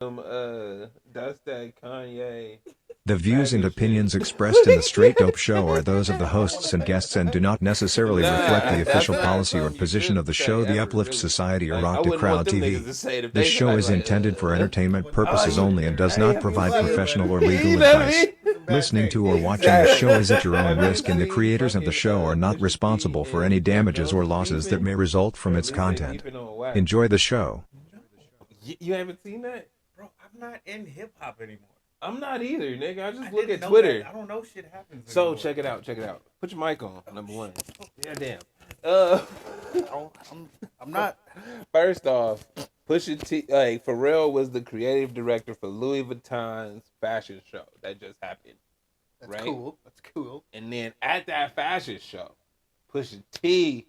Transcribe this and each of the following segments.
That's that Kanye. The views and Faggot opinions shit. expressed in the Straight Dope Show are those of the hosts and guests and do not necessarily reflect Nah, the that's official not policy or something you position of should the say show, The ever, Uplift really. Society, or Like, I Rock the wouldn't want Crowd them niggas TV. to say it if This they show like, is intended for entertainment purposes oh, only and does hey, not have you provide seen, professional or you legal know what I advice. mean? Listening to or watching the show is at your own Have you risk, and the seen creators of the fucking, show are not Pusha T responsible for and any Jim damages or Jones losses that beefing? may result from Or at its least they content. beefing on wax. Enjoy the show. You haven't seen that? Bro, I'm not in hip hop anymore. I'm not either, nigga. I just I look didn't at know Twitter. that. I don't know shit happens So anymore. check it out. Put your mic on, number one. Yeah, damn. I'm not. First off, Pusha T, like Pharrell was the creative director for Louis Vuitton's fashion show that just happened. That's right? cool. That's cool. And then at that fashion show, Pusha T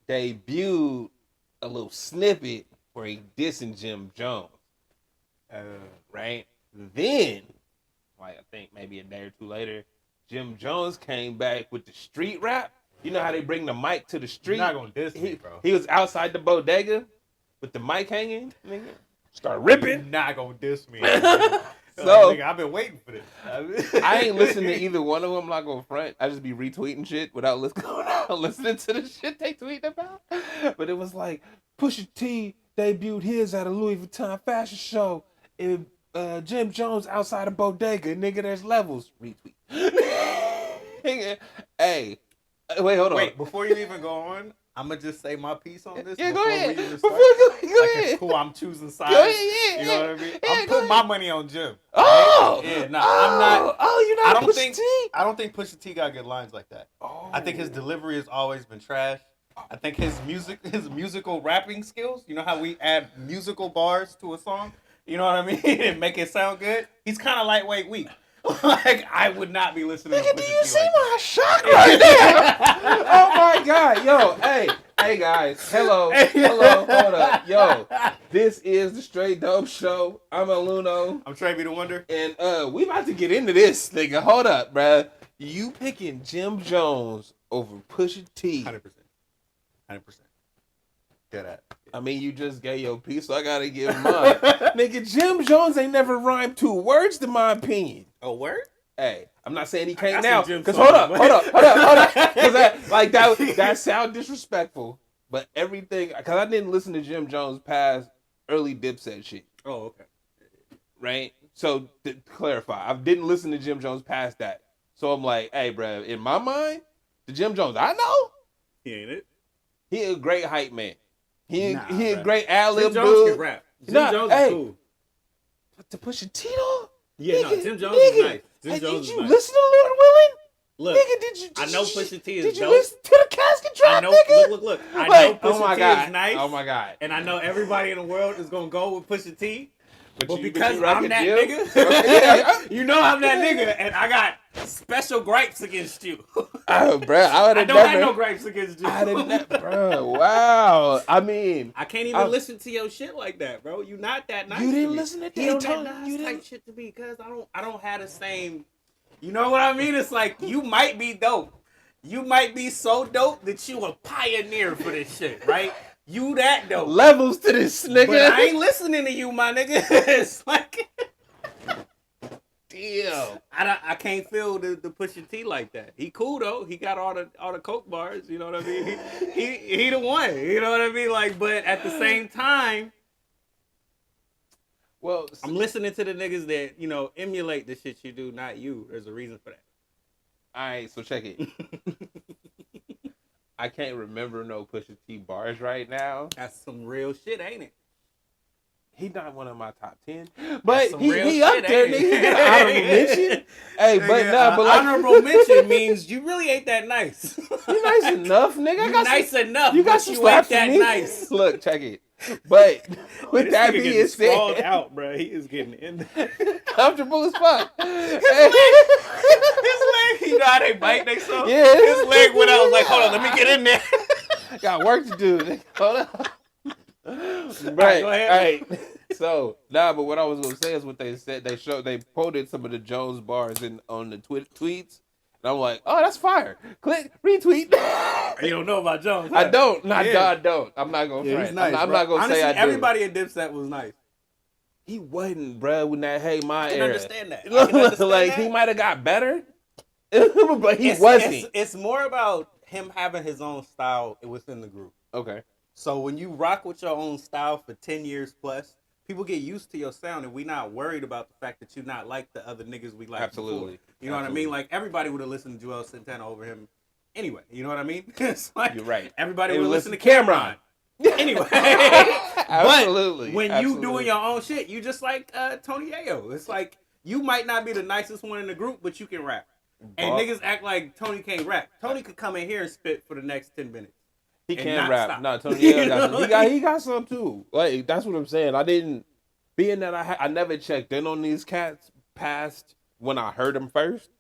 debuted a little snippet where he dissing Jim Jones. Right? Then, like I think maybe a day or two later, Jim Jones came back with the street rap. You know how they bring the mic to the street? You're not gonna diss me, bro. He was outside the bodega with the mic hanging, nigga. Start ripping. You're not gonna diss me. So, nigga, I've been waiting for this. I ain't listening to either one of them. I'm not gonna front. I just be retweeting shit without listening to the shit they tweet about. But it was like Pusha T debuted his at a Louis Vuitton fashion show. And Jim Jones outside a bodega. Nigga, there's levels. Retweet. Hey, wait, hold on. Wait, before you even go on, I'm gonna just say my piece on this. Yeah, go ahead. We even Before start. go Like, ahead. it's cool. I'm choosing sides. Go ahead, You know what I mean? yeah, I'm go putting my ahead. money on Jim. Oh, Yeah, no, I'm not. Oh, you're not. I don't Pusha think. T? I don't think Pusha T got good lines like that. Oh. I think his delivery has always been trash. I think his musical rapping skills. You know how we add musical bars to a song. You know what I mean? And make it sound good. He's kind of lightweight weak. Like I would not be listening. Nigga, to do Pusha you T see like my shock right now? Oh my god, yo, hey guys, hello, hold up, yo, this is the Straight Dope Show. I'm Aluno, I'm Trey B the Wonder, and we about to get into this, nigga. Hold up, bruh. You picking Jim Jones over Pusha T? 100%. Get at. I mean, you just gave your piece, so I gotta give mine. Nigga, Jim Jones ain't never rhymed two words, in my opinion. A word? Hey, I'm not saying he can't I now. see Jim Cause songs, hold up. but- Cause that sound disrespectful. But everything, cause I didn't listen to Jim Jones past early Dipset shit, Oh, okay. right? So to clarify, I didn't listen to Jim Jones past that. So I'm like, hey, bro, in my mind, the Jim Jones I know, He ain't it. he a great hype man. He Nah, a bruh. great ad-lib Jim Jones dude. can rap. Jim Nah, Jones hey. is cool. But to Pusha T though? Yeah, no, Nigga, Jim Jones is nigga, nice. Jim hey, Jones did is you nice. listen to Lord Willing? Look, Nigga, did you? I know Pusha T is Did you dope. listen to the casket drop, I know. nigga? Look. I Wait, know oh my Pusha T god, is nice. oh my god. And I know everybody in the world is gonna go with Pusha T. But because you I'm rockin' that Jim? nigga, you know I'm that nigga, and I got special gripes against you. Oh, bro, I I don't have no gripes against you. I didn't, bro. Wow. I mean, I can't even listen to your shit like that, bro. You not that nice. You didn't to me. listen to He don't Daytona? that nice You type didn't- shit to me because I don't have the same. You know what I mean? It's like you might be dope. You might be so dope that you a pioneer for this shit, right? You that dope. levels to this nigga. But I ain't listening to you, my nigga. It's like, Damn. I can't feel the Pusha T like that. He cool though. He got all the coke bars. You know what I mean? He the one. You know what I mean? Like, but at the same time, Well, I'm listening to the niggas that emulate the shit you do, not you. There's a reason for that. all right. So check it. I can't remember no Pusha T bars right now. That's some real shit, ain't it? He not one of my top 10, but some he real up shit, there, ain't nigga. it? He got an honorable mention. Hey, but nah, but like honorable mention means you really ain't that nice. you nice enough, nigga. I You got nice some, enough. You got but some you ain't slaps for that me. nice. Look, check it. But with This that nigga being getting sprawled said, out, bro. He is getting in there. comfortable as fuck. His leg, you know how they bite they so? Yeah. His leg went out. I was like, hold on, let me get in there. Got work to do. Nigga. Hold on. Right, go ahead. right. So, but what I was gonna say is what they said. They quoted some of the Jones bars on the tweets, and I'm like, oh, that's fire. Click retweet. You don't know about Jones. I don't. Yeah. I don't. I'm not gonna. Yeah, front. he's nice. I'm bro. not gonna Honestly, say I do. everybody in Dipset was nice. He wasn't, bro, when that Hey Ma I can era. understand that. I can understand Like, that. he might have got better, but he wasn't. It's more about him having his own style within the group. Okay. So when you rock with your own style for 10 years plus, people get used to your sound, and we not worried about the fact that you're not like the other niggas we like Absolutely. before. You know what I mean? Like, everybody would have listened to Joel Santana over him anyway. You know what I mean? It's like, You're right. everybody They would would listen to listen to Cameron. Anyway. Absolutely. But when Absolutely. you doing your own shit, you just like Tony Ayo. It's like, you might not be the nicest one in the group, but you can rap. And niggas act like Tony can't rap. Tony could come in here and spit for the next 10 minutes. He and can not rap. stop. No, Tony Ayo got some. He got some too. Like, that's what I'm saying. I didn't, being that I never checked in on these cats past when I heard them first.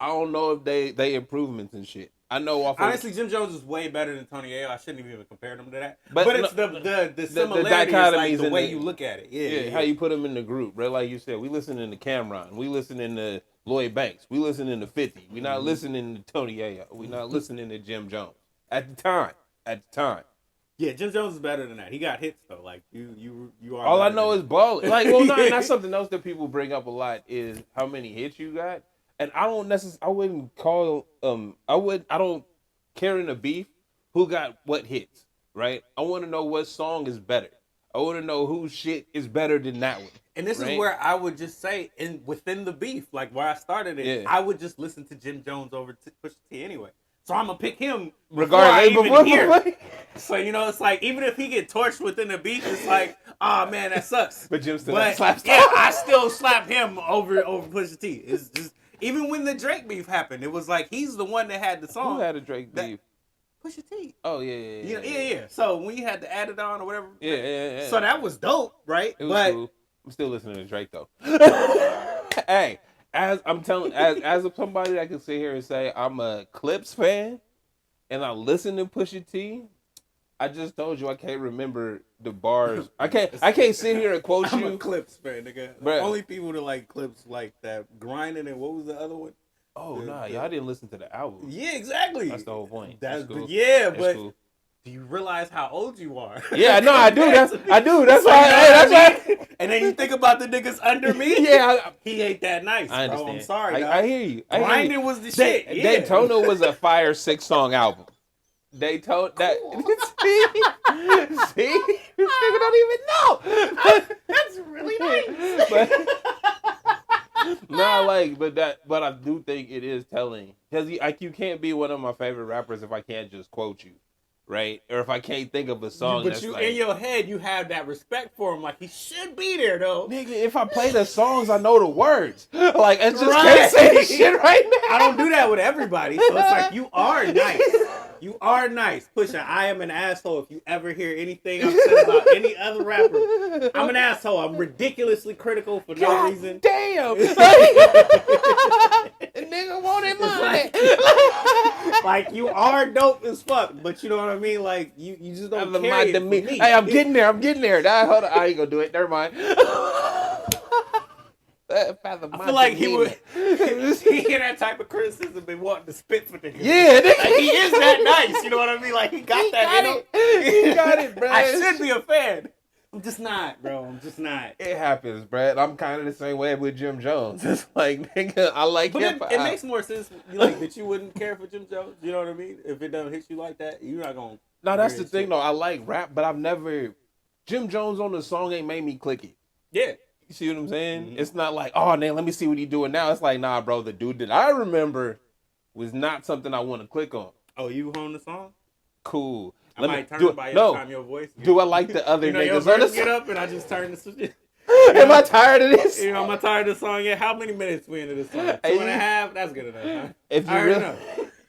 I don't know if they improvements and shit. I know off Honestly, Jim Jones is way better than Tony Ayo. I shouldn't even compare them to that. But But it's the similarity is like the way you look at it. Yeah, how you put them in the group, bro. Like you said, we listening to Cameron, we listening to Lloyd Banks, we listening to 50. We not listening to Tony Ayo. We not listening to Jim Jones at the time. Yeah, Jim Jones is better than that. He got hits though. Like you are. All I know is balling. Like, well, no, and that's something else that people bring up a lot is how many hits you got. And I don't necessarily, I wouldn't call, I don't care in a beef who got what hits, right? I want to know what song is better. I want to know whose shit is better than that one. And this right? is where I would just say, within the beef, like where I started it, Yeah. I would just listen to Jim Jones over Pusha T anyway. So I'm gonna pick him Regardless, before I even before- hear. So you know, it's like even if he get torched within the beef, it's like, oh man, that sucks. But Jim still But slaps. yeah, I still slap him over Pusha T. It's just even when the Drake beef happened, it was like he's the one that had the song. Who had a Drake beef? Pusha T. Oh, yeah. Yeah. So when you had to add it on or whatever. Yeah. So that was dope, right? It was but cool. I'm still listening to Drake though. Hey, as I'm telling, as somebody that can sit here and say I'm a Clips fan, and I listen to Pusha T, I just told you I can't remember the bars. I can't sit here and quote I'm you. a Clips fan, nigga. Bruh. The only people that like Clips like that grinding and what was the other one? Oh nah, y'all didn't listen to the album. Yeah, exactly. That's the whole point. That's cool. yeah, That's but cool. do you realize how old you are? Yeah, no, I do. I do. That's So, why. you know Hey, what that's I mean? why. And then you think about the niggas under me. Yeah, He ain't that nice. I bro. understand. I'm sorry. dog. I hear you. I hear you. Grinding was the shit. Yeah. Daytona was a fire 6-song album. Daytona that see, this nigga don't even know. That's really nice. But I do think it is telling because you can't be one of my favorite rappers if I can't just quote you, right? Or if I can't think of a song. But that's you like, in your head, you have that respect for him. Like he should be there though. nigga, if I play the songs, I know the words. Like I just Right. can't say the shit right now. I don't do that with everybody. So it's like you are nice. You are nice. Pusha, I am an asshole. If you ever hear anything I've said about any other rapper, I'm an asshole. I'm ridiculously critical for no God reason. damn. Nigga wanted mine. Like you are dope as fuck, but you know what I mean? Like you just don't carry it for me. Hey, I'm getting there. Nah, hold on. I ain't gonna do it. Never mind. I feel like he would he hear that type of criticism and wanting to spit for niggas. Yeah, nigga. Like, he is that nice. You know what I mean? Like he got that in him. He got it, bro. I should be a fan. I'm just not, bro. I'm just not. It happens, Brad. I'm kind of the same way with Jim Jones. It's like, nigga, I like But him. it makes more sense, like that you wouldn't care for Jim Jones. You know what I mean? If it doesn't hit you like that, you're not gonna. No, that's the thing, though. I like rap, but I've never. Jim Jones on the song ain't made me click it. Yeah. You see what I'm saying? Mm-hmm. It's not like, oh, man, let me see what he's doing now. It's like, nah, bro, the dude that I remember was not something I want to click on. Oh, you hone the song? Cool. I might turn it by your time your voice. Do I like the other You know, your niggas on the verse get song? up and I just turn this shit. Am I tired of this? You know, am I tired of the song yet? How many minutes we into this song? 2.5? That's good enough, huh? If you I already really, know.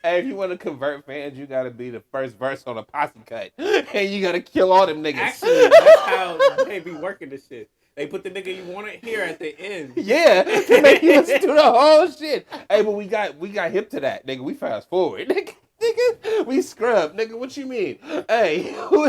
hey, if you want to convert fans, you got to be the first verse on a posse cut. And you got to kill all them niggas. Actually, that's how they be working this shit. They put the nigga you want to hear at the end. Yeah, to make you listen to the whole shit. Hey, but we got hip to that, nigga. We fast forward, nigga. nigga. We scrub, nigga. What you mean? Hey, who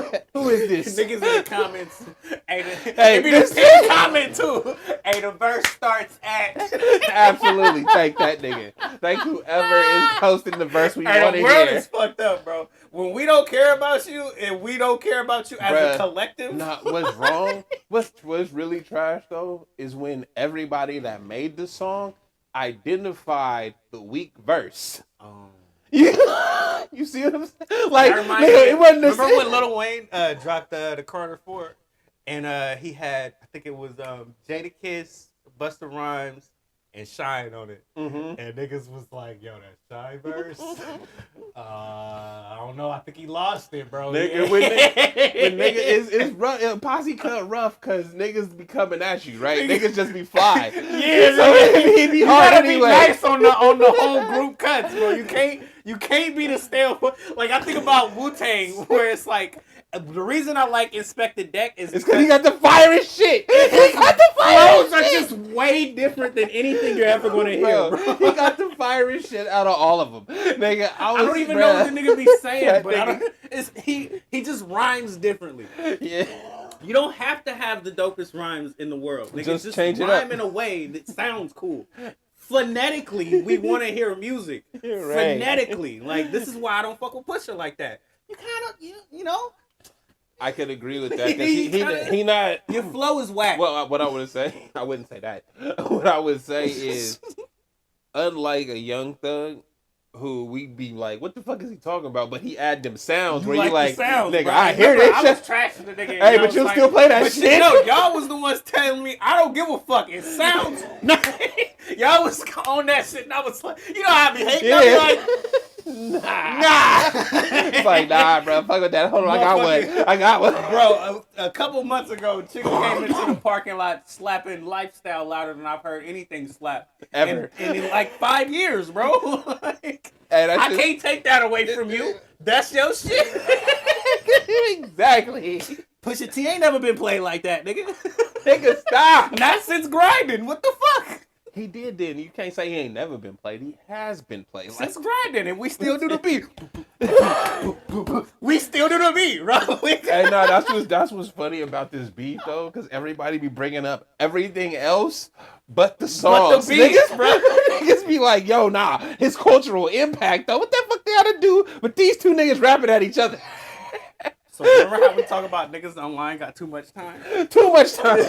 is this? Niggas in the comments. Hey, Hey, it be the same comment too. Hey, the verse starts at. Absolutely, thank that nigga. Thank whoever is posting the verse we Hey, want to the world hear. is fucked up, bro. When we don't care about you and we don't care about you as a collective. Nah, what's wrong? What's really trash though is when everybody that made the song identified the weak verse. You see what I'm saying? Like, nigga, it wasn't the remember same. when Lil Wayne dropped the Carter 4 and he had, I think it was Jadakiss, Busta Rhymes, and Shine on it. Mm-hmm. And niggas was like, yo, that Shine verse, I don't know. I think he lost it, bro. Nigga, when nigga it's rough, posse cut rough because niggas be coming at you, right? Niggas just be fly. Yeah, so it be hard gotta anyway. be nice on the whole group cuts, bro. You can't be the stale. Like I think about Wu-Tang, where it's like the reason I like Inspector Deck is because he got the fierest shit. He got the flows fierest are shit. just way different than anything you're ever gonna hear, bro. He got the fierest shit out of all of them, nigga. I don't even know what the nigga be saying, but I don't, he just rhymes differently. Yeah. You don't have to have the dopest rhymes in the world. Nigga, just change it rhyme up in a way that sounds cool. Phonetically, we want to hear music. You're right. Phonetically, like this is why I don't fuck with Pusha like that. You kind of, you know. I could agree with that because he not. Your flow is whack. Well, what I would say, I wouldn't say that. What I would say is, unlike a Young Thug, who we be like, what the fuck is he talking about? But he add them sounds where you like, sounds, nigga, bro. I hear this I shit. was trashing the nigga. Hey, but you still play that but shit? No, y'all was the ones telling me I don't give a fuck. It sounds. Y'all was on that shit, and I was like, you know how I be hating. Yeah. I be like, Nah. It's like, nah, bro. Fuck with that. Hold on, I got one. Bro, a couple months ago, chick came into the parking lot slapping Lifestyle louder than I've heard anything slap. Ever. In like 5 years, bro. Like, Hey, I can't take that away from you. That's your shit. Exactly. Pusha T ain't never been played like that, nigga. Nigga, stop. Not since grinding. What the fuck? He did. You can't say he ain't never been played. He has been played. Since grinding, and we still do the beat. We still do the beat, bro. Hey, no, that's what's funny about this beat though, because everybody be bringing up everything else but the songs. But the beats, niggas, bro. Niggas be like, yo, nah, his cultural impact though. What the fuck they gotta do? But these two niggas rapping at each other. So remember how we talk about niggas online got too much time? Too much time.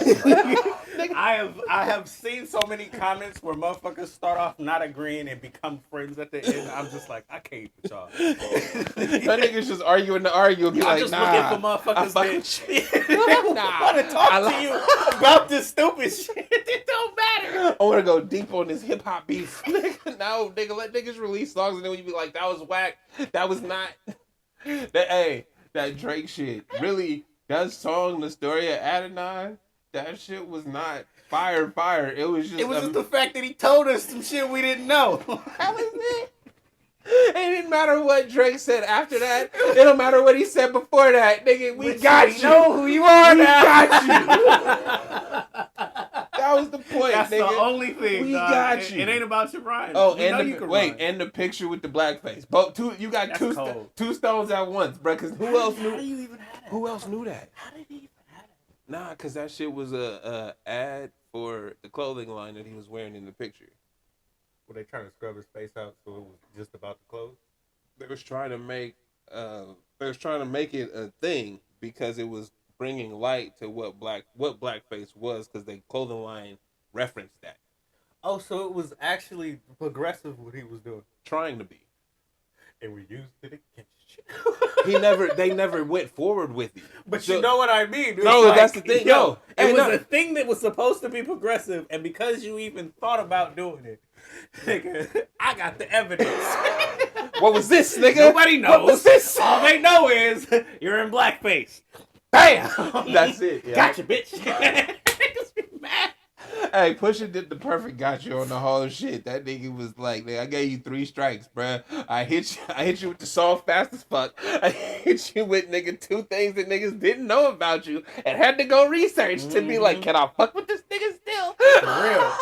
I have seen so many comments where motherfuckers start off not agreeing and become friends at the end. I'm just like, I can't with y'all. That niggas just arguing to argue and be I'm like, just nah. looking for motherfuckers that Nah. want to talk to you about this stupid shit. It don't matter. I want to go deep on this hip hop beef. No, nigga, let niggas release songs and then when you be like, that was whack. That was not. That Drake shit. Really, that song, The Story of Adonai, that shit was not fire. It was just. It was just the fact that he told us some shit we didn't know. That was it. It didn't matter what Drake said after that. It don't matter what he said before that. Nigga, we got you. Know who you are now. Got you. That was the point, That's nigga. the only thing. We dog. got you. It ain't about your rhymes. Oh, We know you can rhyme. and the picture with the blackface. Both you got two stones at once, bro. Because who else knew? How do you even have that? Who else knew that? How did he even have that? Nah, because that shit was a ad for the clothing line that he was wearing in the picture. Were they trying to scrub his face out so it was just about the clothes? They was trying to make it a thing because it was bringing light to what blackface was because the clothing line referenced that. Oh, so it was actually progressive what he was doing. Trying to be. And we used it against you. They never went forward with it. But So- you know what I mean? It's No, that's the thing. Yo, it was a thing that was supposed to be progressive, and because you even thought about doing it, nigga, I got the evidence. What was this, nigga? Nobody knows. What was this? All they know is you're in blackface. Bam! That's it. Yeah. Gotcha, bitch. Niggas be mad. Hey, Pusha did the perfect got you on the whole shit. That nigga was like, nigga, I gave you 3 strikes, bruh. I hit you with the song fast as fuck. I hit you with, nigga, 2 things that niggas didn't know about you and had to go research to be like, can I fuck with this nigga still? For real.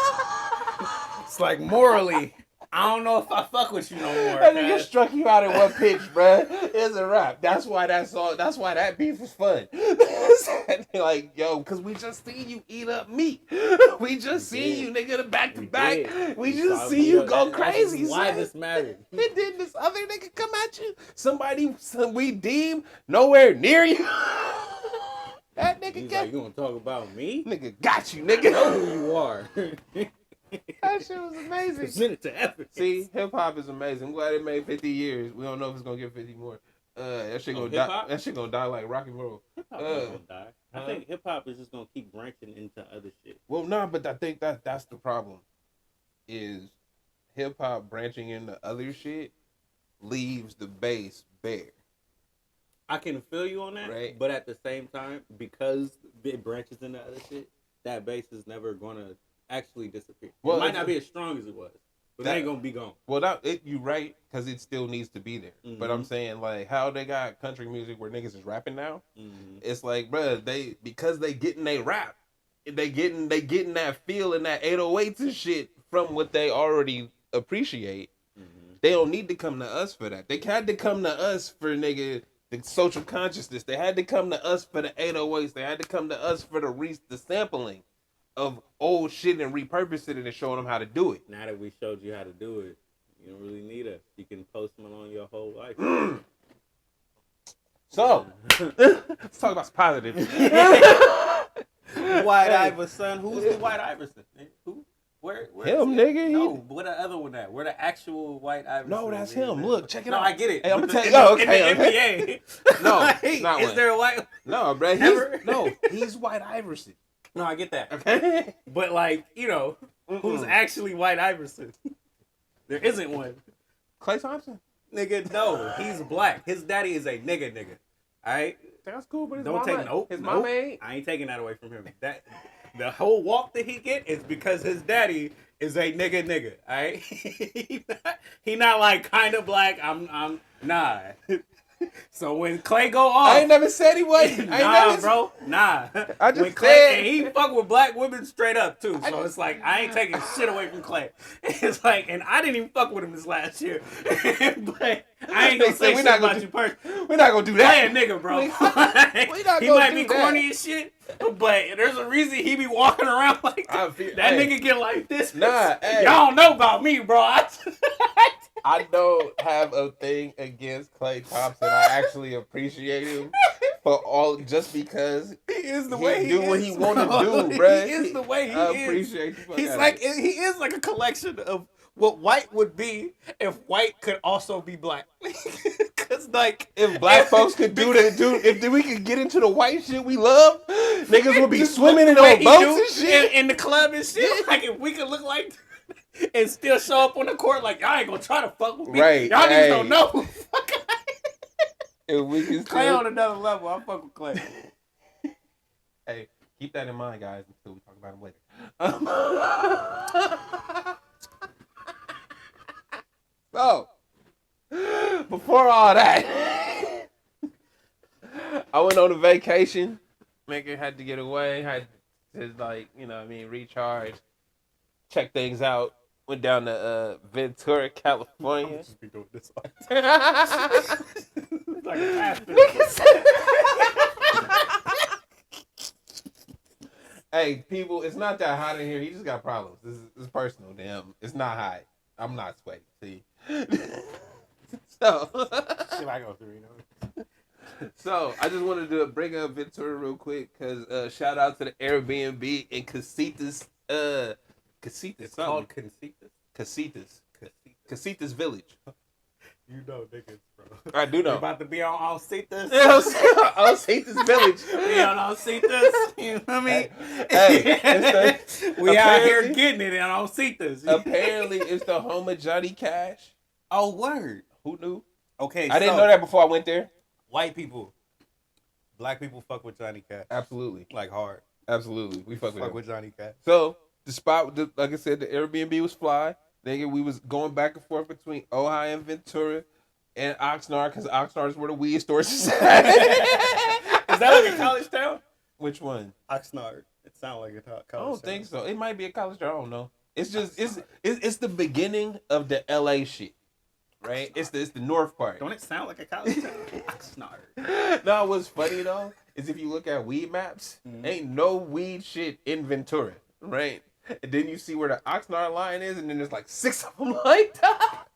It's like morally, I don't know if I fuck with you no more. That nigga struck you out in one pitch, bruh. It's a wrap. That's why that beef was fun. Like, yo, because we just seen you eat up meat. We just seen you, nigga, the back to back. We just see you go crazy. Why this mattered? And then this other nigga come at you. Somebody we deem nowhere near you. That nigga He's got like, you gonna talk about me? nigga got you, I nigga. know who you are. That shit was amazing. Present it to evidence. See, hip hop is amazing. I'm glad it made 50 years. We don't know if it's gonna get 50 more. That shit gonna die. That shit gonna die like rock and roll. Hip hop is gonna die. I think hip hop is just gonna keep branching into other shit. Well, no, but I think that's the problem. Is hip hop branching into other shit leaves the base bare. I can feel you on that, Right. But at the same time, because it branches into other shit, that base is never gonna actually disappear. Well, it might not be as strong as it was, but it ain't gonna be gone. Well, you right, because it still needs to be there. Mm-hmm. But I'm saying, like, how they got country music where niggas is rapping now, Mm-hmm. it's like, bruh, because they getting they rap, they getting that feel and that 808s and shit from what they already appreciate. Mm-hmm. They don't need to come to us for that. They had to come to us for, nigga, the social consciousness. They had to come to us for the 808s. They had to come to us for the sampling of old shit and repurpose it and showing them how to do it. Now that we showed you how to do it, you don't really need us. You can post them on your whole life. So, let's talk about some positive. White Iverson. Who's the White Iverson? Who? Where Him, nigga. No, where the other one at? Where the actual White Iverson? No, that's him. Look, check it out. No, I get it. Hey, I'm But gonna tell in you. the- Oh, okay. In the NBA. No, Like, it's not is one. there a white? No, bro. Ever? He's White Iverson. No, I get that. Okay. But like, you know, who's actually White Iverson? There isn't one. Klay Thompson. Nigga, no, he's black. His daddy is a nigga. All right. That's cool, but his Don't mama, take nope. His nope. mama ain't. I ain't taking that away from him. That the whole walk that he get is because his daddy is a nigga. All right. he not like kind of black. I'm nah. So when Clay go off, I ain't never said he wasn't. bro. Nah. I just when Clay, said- and he fuck with black women straight up too. So it's like I ain't taking shit away from Clay. It's like, and I didn't even fuck with him this last year. But I ain't gonna say shit about you personally. We're not gonna do Clay that. a nigga, bro. We not He gonna might do be that. corny as shit, but there's a reason he be walking around like that. That hey. nigga get like this. Nah, hey. Y'all don't know about me, bro. I don't have a thing against Klay Thompson. I actually appreciate him for all just because he is the he way he do is, what he want to bro. do, bro. He is the way he I is. appreciate the fuck He's out like of it. he is like a collection of what white would be if white could also be black. Cause like If black folks could if we could get into the white shit we love, niggas would be swimming in the way on he boats do and shit. in the club and shit. Like if we could look like and still show up on the court like y'all ain't gonna try to fuck with me. Right, Y'all hey. niggas don't know. If we can Clay still, on another level. I fuck with Clay. hey, keep that in mind, guys, until we talk about him later. So, before all that, I went on a vacation. Nigga had to get away. Had to, like, you know what I mean, recharge, check things out. Went down to Ventura, California. Just be doing this all the time. Like a pastor. Hey, people, it's not that hot in here. He just got problems. This is personal, damn. It's not hot. I'm not sweaty. See? So, Shit I go through, you know. so I just wanted to bring up Ventura real quick because shout out to the Airbnb in Casitas. Casitas. It's called Casitas. Casitas Village. You know niggas, bro. I do We know. about to be on Alcitas. Casitas Village. We on Alcitas. You know what I mean? Hey, we out here apparently- getting it on Alcitas. Apparently, it's the home of Johnny Cash. Oh, word. Who knew? Okay, I didn't know that before I went there. White people, black people fuck with Johnny Cash. Absolutely. Like hard. Absolutely. We fuck with Fuck him. with Johnny Cash. So, the spot, like I said, the Airbnb was fly. Nigga, we was going back and forth between Ojai and Ventura and Oxnard because Oxnard is where the weed stores is at. Is that like a college town? Which one? Oxnard. It sounds like a college town. I don't think so. It might be a college town. I don't know. It's just it's the beginning of the LA shit, right? It's the north part. Don't it sound like a college town? Oxnard. No, what's funny though is if you look at weed maps, ain't no weed shit in Ventura, right? And then you see where the Oxnard line is, and then there's like 6 of them like that.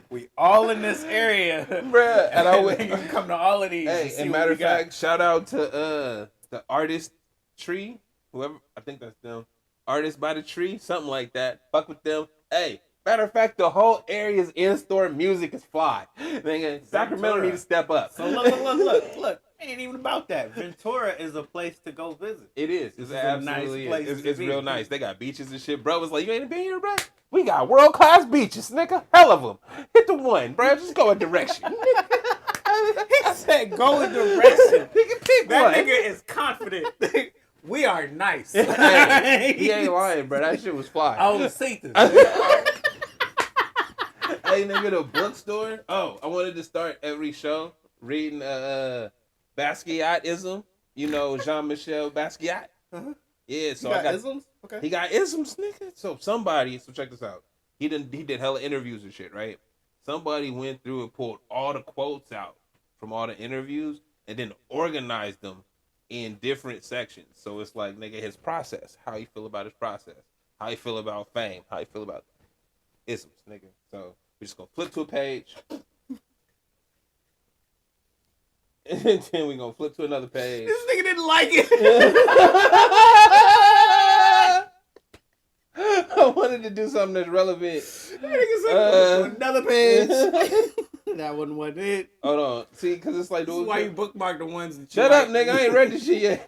We all in this area, Bruh. And I would you can come to all of these. Hey, and matter of fact, shout out to the artist Tree, whoever, I think that's them. Artist by the Tree, something like that. Fuck with them. Hey, matter of fact, the whole area's in-store music is fly. Nigga, Sacramento need to step up. So look. It ain't even about that. Ventura is a place to go visit. It is. It's absolutely a nice place. It's real nice. They got beaches and shit. Bro was like, you ain't been here, bro? We got world-class beaches, nigga. Hell of them. Hit the one, bro. Just go a direction. He said go a direction. Nigga, pick that one. nigga is confident. We are nice. Hey, he ain't lying, bro. That shit was fly. I will see this. Hey, nigga, the bookstore. Oh, I wanted to start every show reading Basquiatism. You know, Jean-Michel Basquiat. Uh-huh. Yeah, so I got isms? Okay. He got isms, nigga. So check this out. He did hella interviews and shit, right? Somebody went through and pulled all the quotes out from all the interviews and then organized them in different sections. So it's like, nigga, his process. How you feel about his process. How you feel about fame. How you feel about isms, nigga. So we're just gonna flip to a page. And then we're gonna flip to another page. This nigga didn't like it. I wanted to do something that's relevant. Another page. That one wasn't it. Hold on. See, because it's like... This is why you bookmark the ones that Shut up, nigga. I ain't read this shit yet.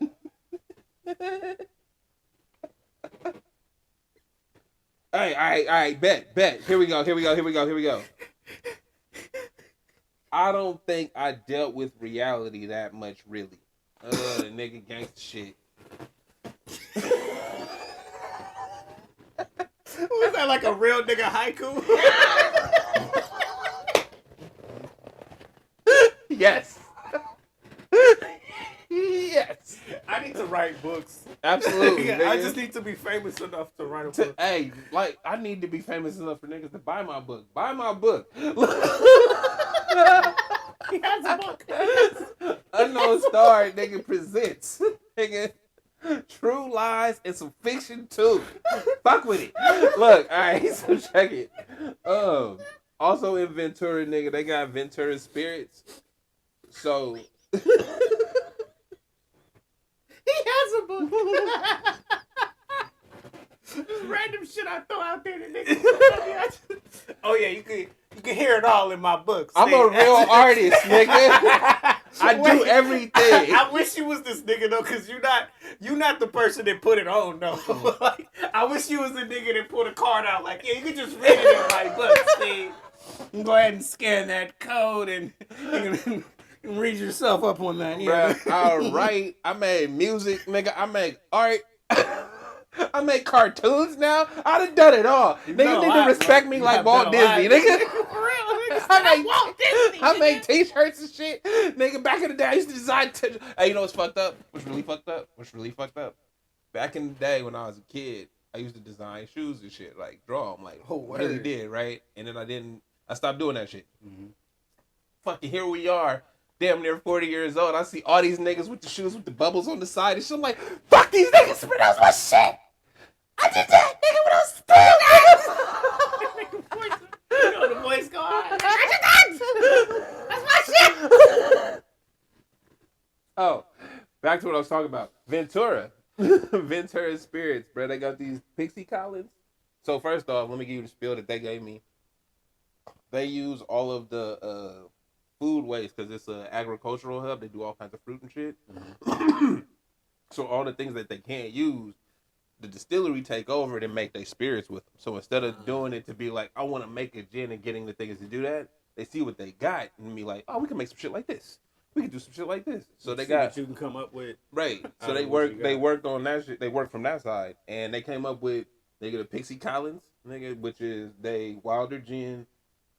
All right. Bet. Here we go. I don't think I dealt with reality that much, really. The nigga gangsta shit. Was that like a real nigga haiku? Yes. Yes. I need to write books. Absolutely. I just need to be famous enough to write a book. Hey, like, I need to be famous enough for niggas to buy my book. Buy my book. He has a book. Unknown Star, nigga, presents. Nigga. True lies and some fiction too. Fuck with it. Look, alright, so check it. Also in Ventura, nigga, they got Ventura Spirits. So he has a book. Just random shit I throw out there to niggas. Oh yeah, you can hear it all in my books. I'm a real artist, nigga. I do everything. I wish you was this nigga though, cause you not the person that put it on though. Like, I wish you was the nigga that put a card out. Like, yeah, you can just read it in my book, Steve. You can go ahead and scan that code and read yourself up on that. Yeah. Bruh, all right. I made music, nigga. I make art. I make cartoons now. I done done it all. Niggas need to respect me like Walt Disney, nigga. For real, nigga. I make t-shirts and shit. Nigga, back in the day, I used to design Hey, you know what's fucked up? What's really fucked up? Back in the day when I was a kid, I used to design shoes and shit, like draw them, like really did, right? And then I stopped doing that shit. Mm-hmm. Fucking here we are, damn near 40 years old. I see all these niggas with the shoes with the bubbles on the side and shit. I'm like, fuck these niggas, but that was my shit. I did that, nigga, when I was 3. You know the voice go on. I did that. That's my shit. Oh, back to what I was talking about. Ventura. Ventura Spirits, bro. They got these Pixie Collins. So first off, let me give you the spiel that they gave me. They use all of the food waste because it's an agricultural hub. They do all kinds of fruit and shit. Mm-hmm. So all the things that they can't use, the distillery take over and make their spirits with them. So instead of doing it to be like, I want to make a gin and getting the things to do that, they see what they got and be like, oh, we can make some shit like this. We can do some shit like this. So they got what you can come up with. Right. So they worked on that shit. They worked from that side. And they came up with, they get a Pixie Collins, nigga, which is they Wilder gin,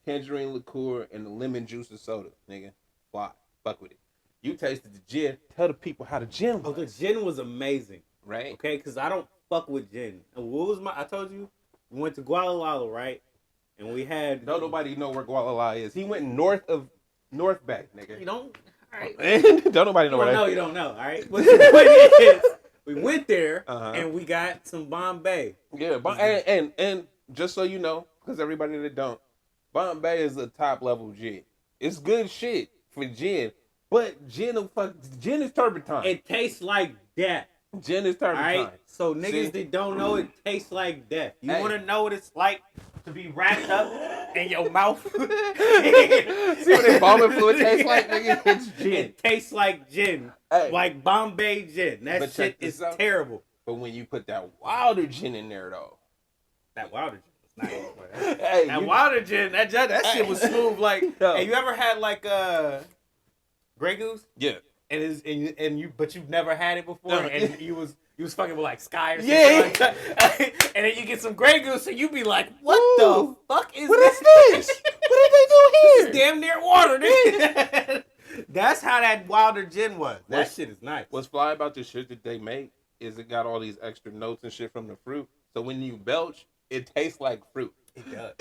tangerine liqueur, and the lemon juice and soda, nigga. Fly. Fuck with it. You tasted the gin. Tell the people how the gin was. Oh, the gin was amazing. Right? Okay, because I don't fuck with gin. And what was I told you, went to Guadalajara, right? And we had Don't nobody know where Guadalajara is. He went north Bay, nigga. You don't. All right. Don't nobody know You where don't that know. You don't know. All right. But the point is, we went there and we got some Bombay. Yeah, and just so you know, because everybody that don't, Bombay is a top level gin. It's good shit for gin, but gin is turpentine. It tastes like death. Gin is turpentine. All right. So niggas that don't know, it tastes like death. You want to know what it's like to be wrapped up in your mouth? See what embalming fluid tastes like, nigga? It's gin. It tastes like gin, like Bombay gin. That shit is terrible. But when you put that Wilder gin in there, though, that Wilder gin was nice. That Wilder gin, that shit was smooth. Like, hey, you ever had like Grey Goose? Yeah. But you've never had it before, and you was fucking with like Sky or something. Yeah. Like that. And then you get some Grey Goose, and you be like, "What the fuck is what this? What did they do here? It's damn near water, nigga." That's how that Wilder gin was. That shit is nice. What's fly about the shit that they make is it got all these extra notes and shit from the fruit. So when you belch, it tastes like fruit. It does.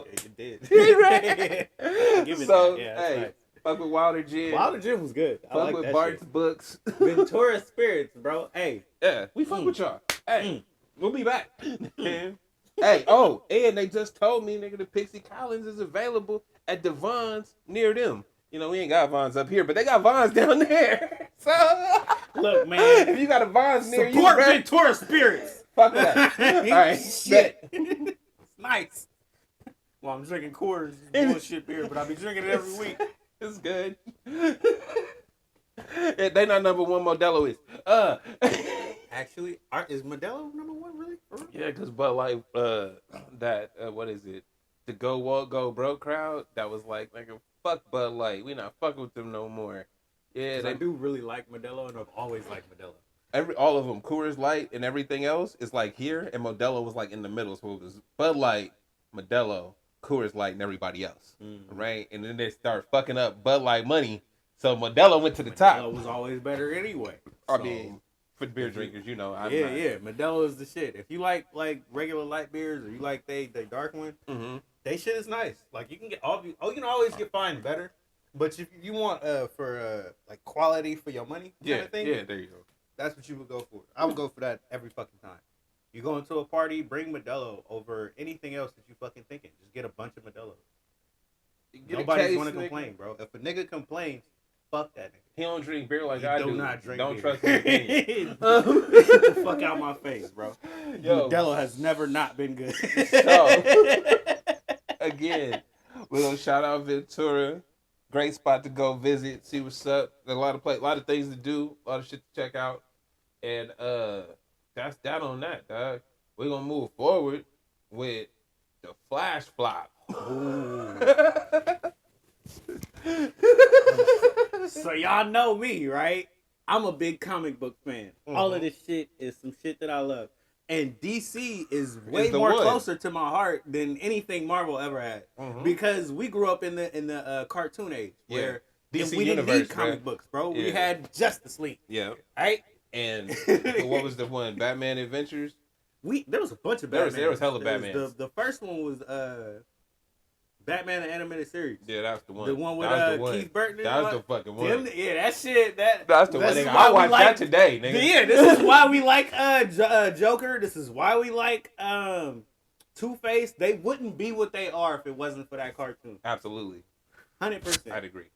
It did. Right? Give it so that. Yeah, hey, nice. Fuck with Wilder gin. Wilder gin was good. I Fuck like with that Bart's shit. books. Ventura Spirits, bro. Hey. Yeah, we fuck with y'all. Hey, we'll be back. Hey, and they just told me, nigga, the Pixie Collins is available at the Vons near them. You know, we ain't got Vons up here, but they got Vons down there. So, look, man. If you got a Vons near you, support Ventura Spirits. Fuck that. All right. Shit. It's nice. Well, I'm drinking Coors bullshit beer, but I'll be drinking it every week. It's good. They not number one. Modelo is. Actually, is Modelo number one really? Yeah, because but like that what is it? The Go Walk Go Broke crowd that was like, nigga, fuck Bud Light. We not fucking with them no more. Yeah, they do really like Modelo, and I've always liked Modelo. All of them, Coors Light and everything else is like here, and Modelo was like in the middle. So it was Bud Light, Modelo, Coors Light, and everybody else, right? And then they start fucking up Bud Light money, so Modelo went to the top. Modelo was always better anyway. I mean, for the beer drinkers, you know. Yeah, Modelo is the shit. If you like regular light beers or you like they dark one, they shit is nice. Like you can get you can always get fine better, but if you want for like quality for your money kind of thing, yeah, there you go. That's what you would go for. I would go for that every fucking time. You go into a party, bring Modelo over anything else that you fucking thinking. Just get a bunch of Modelo. Nobody's gonna complain, bro. If a nigga complains, fuck that nigga. He don't drink beer like I do. Do not drink don't beer. Trust his opinion. Get the fuck out my face, bro. Yo. Modelo has never not been good. So, again, we're gonna shout out Ventura. Great spot to go visit, see what's up. There's a lot of things to do, a lot of shit to check out, and that's that on that, dog. We're gonna move forward with the flash flop. So y'all know me, right? I'm a big comic book fan. All of this shit is some shit that I love. And DC is way more closer to my heart than anything Marvel ever had, because we grew up in the cartoon age where DC we didn't universe, need comic books, bro. We had Justice League. Yeah. Right? And what was the one? Batman Adventures? There was a bunch of Batman. There was hella Batman. The first one was Batman the Animated Series. Yeah, that's the one. The one with Keith Burton. That was the fucking one. That shit. That's the one. Nigga. I watched that today, nigga. Yeah, this is why we like Joker. This is why we like Two-Face. They wouldn't be what they are if it wasn't for that cartoon. Absolutely. 100%. I'd agree.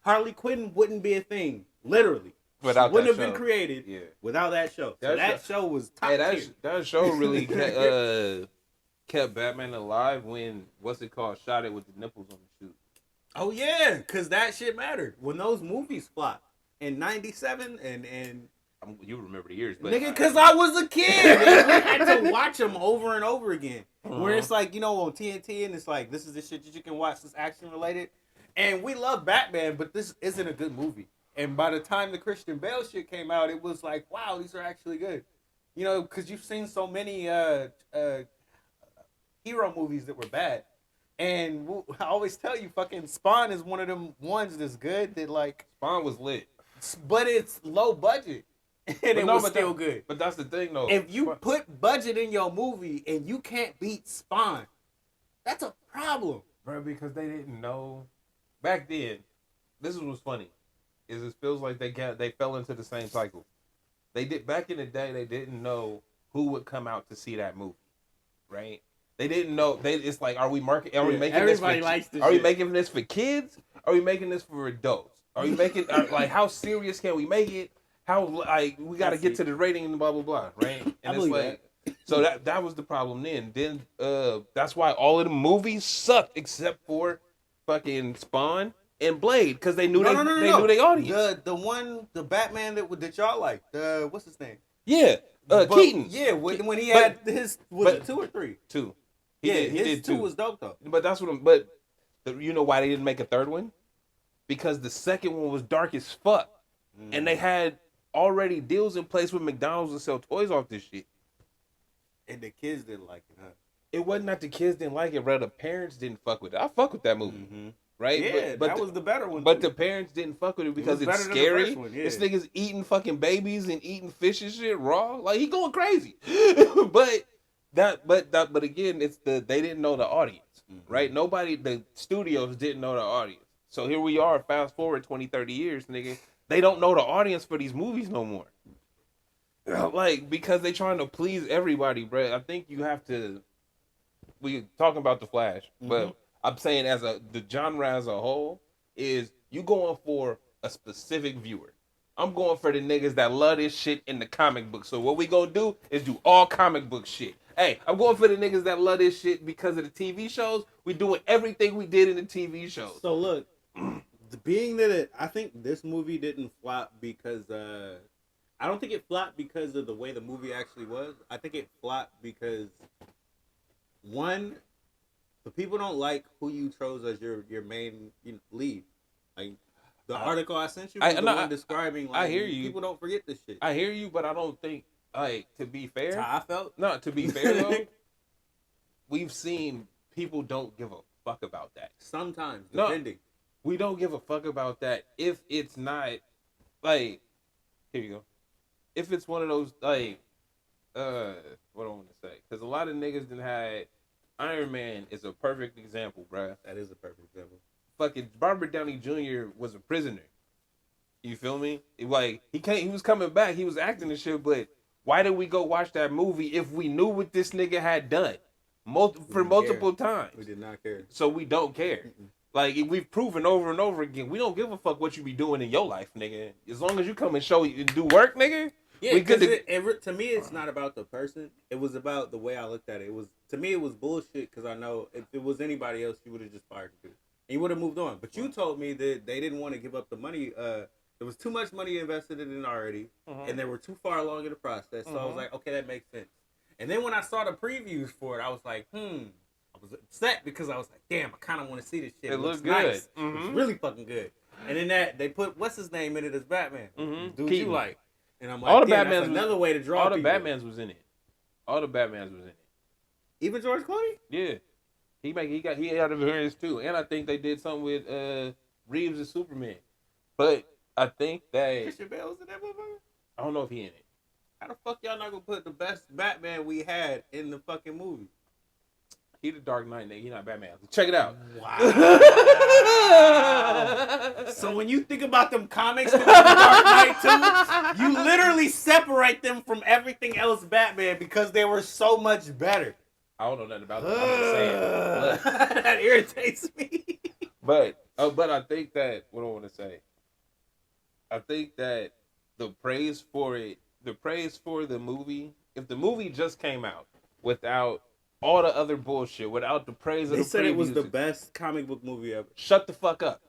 Harley Quinn wouldn't be a thing, literally. Without wouldn't that have been created without that show. So that show was top tier. That show really kept Batman alive when, what's it called, shot it with the nipples on the shoot. Oh yeah, because that shit mattered. When those movies flopped in 97 and you remember the years, but nigga, because I was a kid. We had to watch them over and over again. Where it's like, you know, on TNT, and it's like, this is the shit that you can watch that's action related. And we love Batman, but this isn't a good movie. And by the time the Christian Bale shit came out, it was like, wow, these are actually good. You know, because you've seen so many hero movies that were bad. And I always tell you, fucking Spawn is one of them ones that's good that, like... Spawn was lit. But it's low budget. and But it no, was but still that- good. But that's the thing, though. If you put budget in your movie and you can't beat Spawn, that's a problem. Bro, because they didn't know back then. This is what's funny, is it feels like they fell into the same cycle. They did back in the day. They didn't know who would come out to see that movie, right? They didn't know. It's like, are we making Everybody this? likes this Are we shit. making this for kids? Are we making this for adults? Are we making like how serious can we make it? How like we got to get to the rating and blah blah blah, right? And I it's believe like so that was the problem then. Then that's why all of the movies sucked except for fucking Spawn and Blade because they knew they knew their audience. The Batman that y'all like, what's his name? Yeah, Keaton. Yeah, when he had his it 2 or 3? 2. He He did 2. was dope though. But that's what. But you know why they didn't make a third one? Because the second one was dark as fuck, and they had already deals in place with McDonald's to sell toys off this shit. And the kids didn't like it, huh? It wasn't that the kids didn't like it, bro. The parents didn't fuck with it. I fuck with that movie, right? Yeah, but that was the better one. But the parents didn't fuck with it because was it's better than the scary. first one, yeah. This nigga's eating fucking babies and eating fish and shit raw. Like he going crazy. but again, it's they didn't know the audience, right? The studios didn't know the audience. So here we are, fast forward 20, 30 years, nigga. They don't know the audience for these movies no more. Like, because they trying to please everybody, bro. I think you have to. We talking about the Flash, but I'm saying the genre as a whole is you going for a specific viewer. I'm going for the niggas that love this shit in the comic book. So what we gonna do is do all comic book shit. Hey, I'm going for the niggas that love this shit because of the TV shows. We doing everything we did in the TV shows. So look, being that I think this movie didn't flop because I don't think it flopped because of the way the movie actually was. I think it flopped because one, the people don't like who you chose as your main lead. Like the article I sent you was the one describing. Like, I hear you. People don't forget this shit. I hear you, but I don't think to be fair. That's how I felt. No, to be fair though, we've seen people don't give a fuck about that. Sometimes, No. depending. We don't give a fuck about that if it's not like here you go. If it's one of those like what do I want to say? Because a lot of niggas done had Iron Man is a perfect example, bruh. That is a perfect example. Fucking Robert Downey Jr. was a prisoner. You feel me? Like he was coming back, he was acting and shit, but why did we go watch that movie if we knew what this nigga had done multiple times? We did not care. So we don't care. Like we've proven over and over again, we don't give a fuck what you be doing in your life, nigga. As long as you come and show and do work, nigga. Yeah, we because good to me, it's not about the person. It was about the way I looked at it. It was to me, it was bullshit because I know if it was anybody else, you would have just fired the dude and you would have moved on. But you told me that they didn't want to give up the money. There was too much money invested in it already, and they were too far along in the process. So I was like, okay, that makes sense. And then when I saw the previews for it, I was like, I was upset because I was like, damn, I kind of want to see this shit. It looks good. Nice. It was really fucking good. And then they put what's his name in it as Batman. Dude, Keaton. you like. And I'm like, all the damn, Batmans that's another way to draw all the people. Batmans was in it. All the Batmans was in it. Even George Clooney? Yeah. He had appearance too. And I think they did something with Reeves and Superman. But I think that Christian Bale was in that movie? I don't know if he in it. How the fuck y'all not gonna put the best Batman we had in the fucking movie? He the Dark Knight nigga. He not Batman. Check it out. Wow. So when you think about them comics that was the Dark Knight too, you literally separate them from everything else Batman because they were so much better. I don't know nothing about that. I'm just saying. That irritates me. But I think that what I want to say. I think that the praise for the movie, if the movie just came out without all the other bullshit, without the praise of They the said it was previews, the best comic book movie ever. shut the fuck up.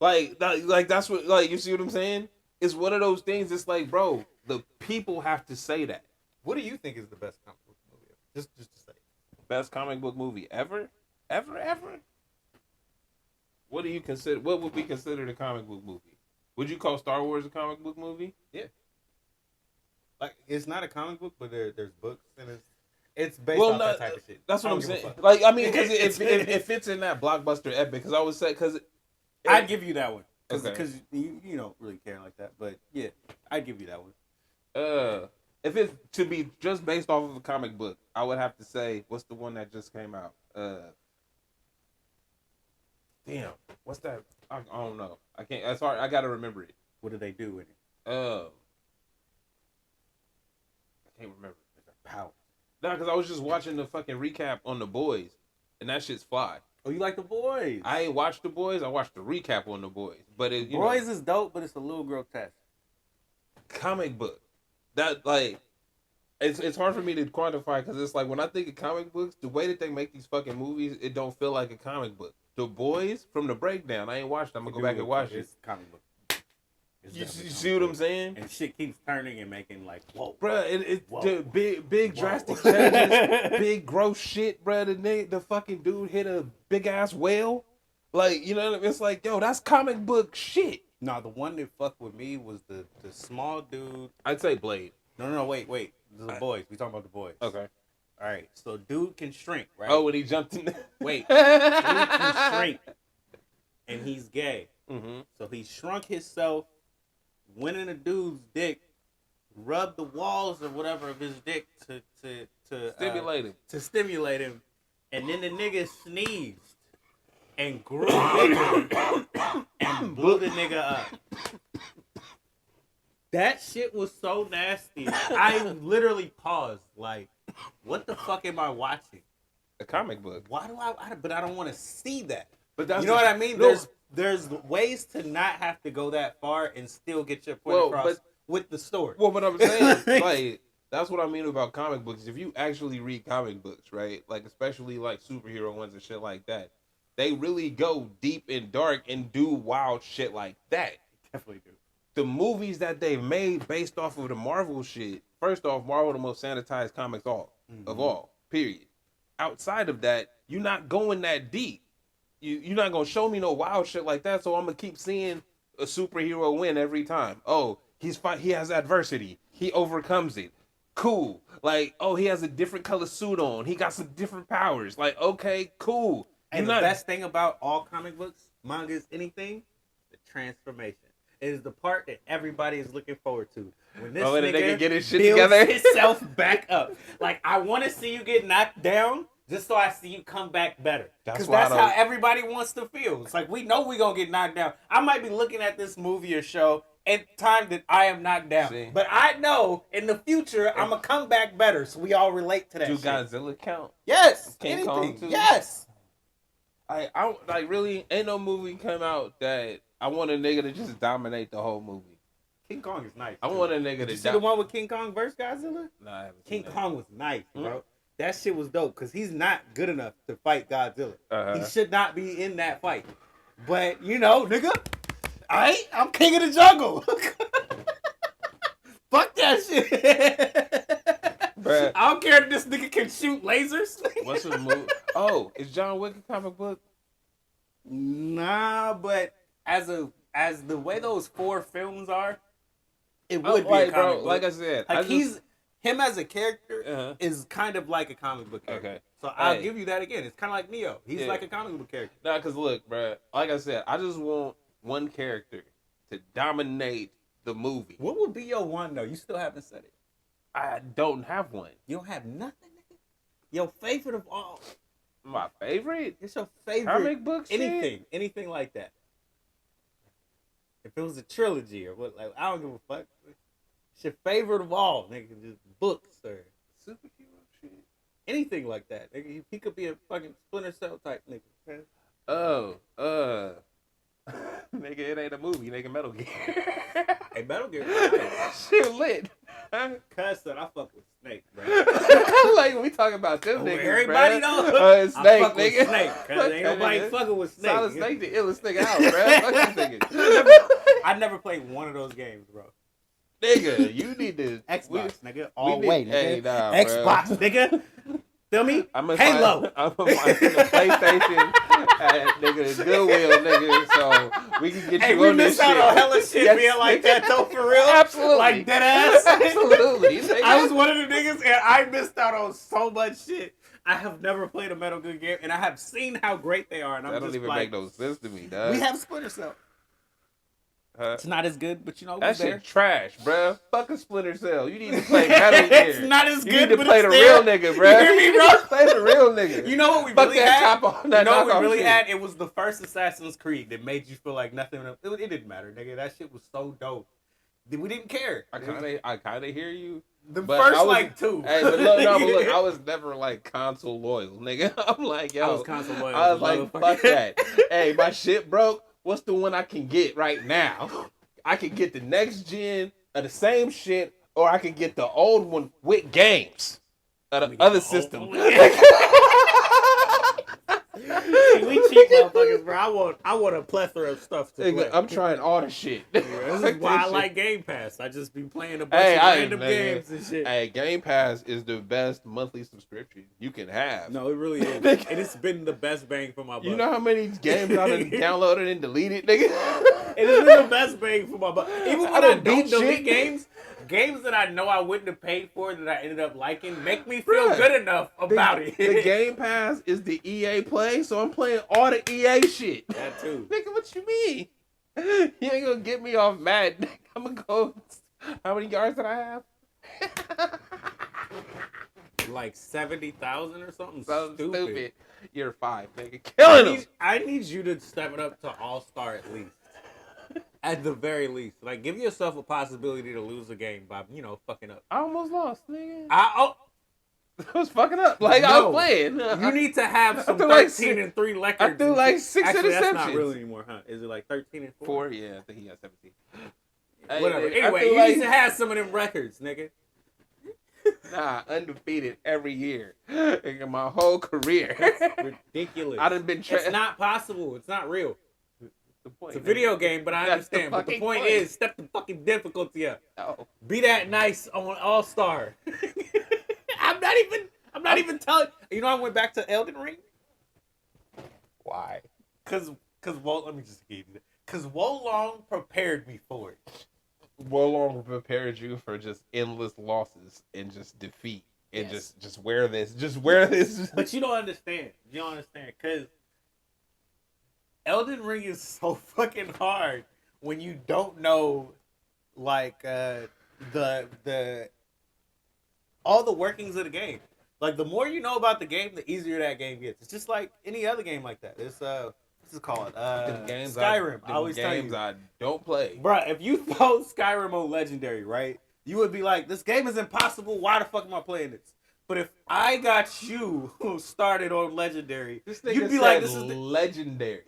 Like that's what, like, you see what I'm saying? It's one of those things. It's like, bro, the people have to say that. What do you think is the best comic book movie ever? Just to say. Best comic book movie ever? Ever? What do you consider? What would be considered a comic book movie? Would you call Star Wars a comic book movie? Yeah. Like, it's not a comic book, but there's books and it's based Well, off no, that type of shit. That's what I I'm don't give a saying. fuck. Like, I mean, because it fits in that blockbuster epic. Because I would say, because I'd give you that one. Because you don't really care like that. But yeah, I'd give you that one. If it's to be just based off of a comic book, I would have to say, what's the one that just came out? Damn, what's that? I don't know. I can't. That's hard. I gotta remember it. What do they do with it? I can't remember. Power. No, because I was just watching the fucking recap on The Boys, and that shit's fly. Oh, you like The Boys? I ain't watched The Boys. I watched the recap on The Boys, but it, Boys is dope, but it's a little grotesque. Comic book. That like, it's hard for me to quantify because it's like when I think of comic books, the way that they make these fucking movies, it don't feel like a comic book. The Boys from the breakdown, I ain't watched. I'm gonna go back and watch it. It's comic book. You see what I'm saying? And shit keeps turning and making like, whoa. Bruh, Whoa. the big Whoa. drastic changes, big gross shit, bruh. The fucking dude hit a big ass whale. Like, you know what I mean? It's like, yo, that's comic book shit. No, the one that fucked with me was the small dude. I'd say Blade. No, wait. The Boys. We talking about The Boys. Okay. All right. So dude can shrink, right? Oh, when he jumped in Wait. Dude can shrink. And he's gay. Mm-hmm. So he shrunk himself, went in a dude's dick, rubbed the walls or whatever of his dick to stimulate him. and then the nigga sneezed and grew bigger and blew the nigga up. That shit was so nasty. I literally paused, like, what the fuck am I watching? A comic book. Why do I but I don't want to see that. But that's you know what I mean? No. There's ways to not have to go that far and still get your point across with the story. Well, but I'm saying, like, that's what I mean about comic books. If you actually read comic books, right, like especially like superhero ones and shit like that, they really go deep and dark and do wild shit like that. Definitely do. The movies that they've made based off of the Marvel shit, first off, Marvel the most sanitized comics of all, period. Outside of that, you're not going that deep. You're not going to show me no wild shit like that, so I'm going to keep seeing a superhero win every time. Oh, he has adversity. He overcomes it. Cool. Like, oh, he has a different color suit on. He got some different powers. Like, okay, cool. And the best thing about all comic books, mangas, anything, the transformation. It is the part that everybody is looking forward to. When this nigga get his shit builds together, himself back up. Like, I want to see you get knocked down just so I see you come back better. Because that's how everybody wants to feel. It's like, we know we going to get knocked down. I might be looking at this movie or show at the time that I am knocked down. See? But I know in the future, I'm going to come back better. So we all relate to that shit. Do Godzilla count? Yes. King Anything. Kong too? Yes. I like really ain't no movie come out that I want a nigga to just dominate the whole movie. King Kong is nice. I want a nigga Did to you see the one with King Kong versus Godzilla? Nah, I haven't King seen Kong was nice, bro. That shit was dope because he's not good enough to fight Godzilla. He should not be in that fight. But, you know, nigga, I'm king of the jungle. Fuck that shit. Bruh. I don't care if this nigga can shoot lasers. What's the movie? Oh, is John Wick a comic book? Nah, but as the way those 4 films are, it would be like, a comic bro, book. like I said, like him as a character is kind of like a comic book character. Okay. So I'll give you that again. It's kind of like Neo. He's like a comic book character. Nah, cause look, bro, like I said, I just want one character to dominate the movie. What would be your one though? You still haven't said it. I don't have one. You don't have nothing, nigga. Your favorite of all. My favorite? It's your favorite Comic book shit? Anything like that. If it was a trilogy or what, like I don't give a fuck. It's your favorite of all, nigga. Just books or Superhero shit. anything like that. Nigga, he could be a fucking Splinter Cell type nigga. Okay? Nigga, it ain't a movie, nigga. Metal Gear. Hey, Metal Gear. Nice. Shit lit. Cuz son, I fuck with Snake, bro. Like we talking about them niggas, everybody bruh. know. Snake, I fuck nigga. with Snake, cuz ain't nobody nigga. fucking with Snake. Solid Snake, the illest nigga out, bro. Fuck this nigga. I never played one of those games, bro. Nigga, you need to Xbox, nigga. we All need- way, nigga. hey, nah, Xbox, bro. nigga. Feel me? I'm gonna Halo. I'm gonna find the PlayStation at nigga Goodwill, nigga, so we can get Hey, you we on this missed out shit. on hella shit Yes, being like nigga. that though, for real. Absolutely. Like dead ass. Absolutely. Nigga. I was one of the niggas and I missed out on so much shit. I have never played a Metal Gear game and I have seen how great they are. And I'm That don't just even like, make no sense to me, dog. we have Splinter Cell. It's not as good, but you know, it That was there. shit trash, bruh. Fuck a Splinter Cell. You need to play Metal Gear. It's not as You good, need to but play it's the there. real nigga, bruh. You hear me, bro? Play the real nigga. You know what we Fuck really that had? top on You that know what we knockoff really shit. had? It was the first Assassin's Creed that made you feel like nothing. It didn't matter, nigga. That shit was so dope. We didn't care. I kind of hear you. The But first I was- like two. Hey, but look, I was never like console loyal, nigga. I'm like, yo, I was console loyal. I was like, motherfucker. fuck that. Hey, my shit broke. What's the one I can get right now? I can get the next gen of the same shit, or I can get the old one with games of the other system. We cheap motherfuckers, bro. I want a plethora of stuff to play. Nigga, I'm trying all the shit. This is why I like Game Pass. I just be playing a bunch Hey, of I- random nigga. games and shit. Hey, Game Pass is the best monthly subscription you can have. No, it really is. And it's been the best bang for my buck. You know how many games I done downloaded and deleted, nigga? It has been the best bang for my buck. Even when I done don't beat delete shit. games that I know I wouldn't have paid for that I ended up liking, make me feel Bruh, good enough about it. The Game Pass is the EA play, so I'm playing all the EA shit. That too. Nigga, what you mean? You ain't gonna get me off mad. I'm gonna go. How many yards did I have? Like 70,000 or something So stupid. stupid. You're 5, nigga. Killing him. I need you to step it up to All-Star at least. At the very least. Like, give yourself a possibility to lose a game by, fucking up. I almost lost, nigga. I was fucking up. Like, I No. was playing. You need to have some threw like 13 and 3 records. I threw and like shit. 6 Actually, that's not interceptions. real anymore, huh? Is it like 13 and 4? 4, yeah. I think he got 17. Hey, Whatever. nigga, I Anyway, threw you like- need to have some of them records, nigga. Nah, undefeated every year. Nigga, my whole career. Ridiculous. I done been It's not possible. It's not real. the point. It's a video game, but I That's the understand. But the fucking point point. is, step the fucking difficulty up. Oh. Be that nice on All-Star. I'm not even telling. You know, I went back to Elden Ring. Why? Cause let me just give you that. Cause Wolong prepared me for it. Wolong prepared you for just endless losses and just defeat and Yes. just wear this. Just wear this. But you don't understand. Cause Elden Ring is so fucking hard when you don't know, like the all the workings of the game. Like, the more you know about the game, the easier that game gets. It's just like any other game like that. It's what's it called? Skyrim. I always tell you, I don't play. bruh, if you post Skyrim on Legendary, right, you would be like, this game is impossible. Why the fuck am I playing this? But if I got you who started on Legendary, This nigga you'd be said like, this is legendary.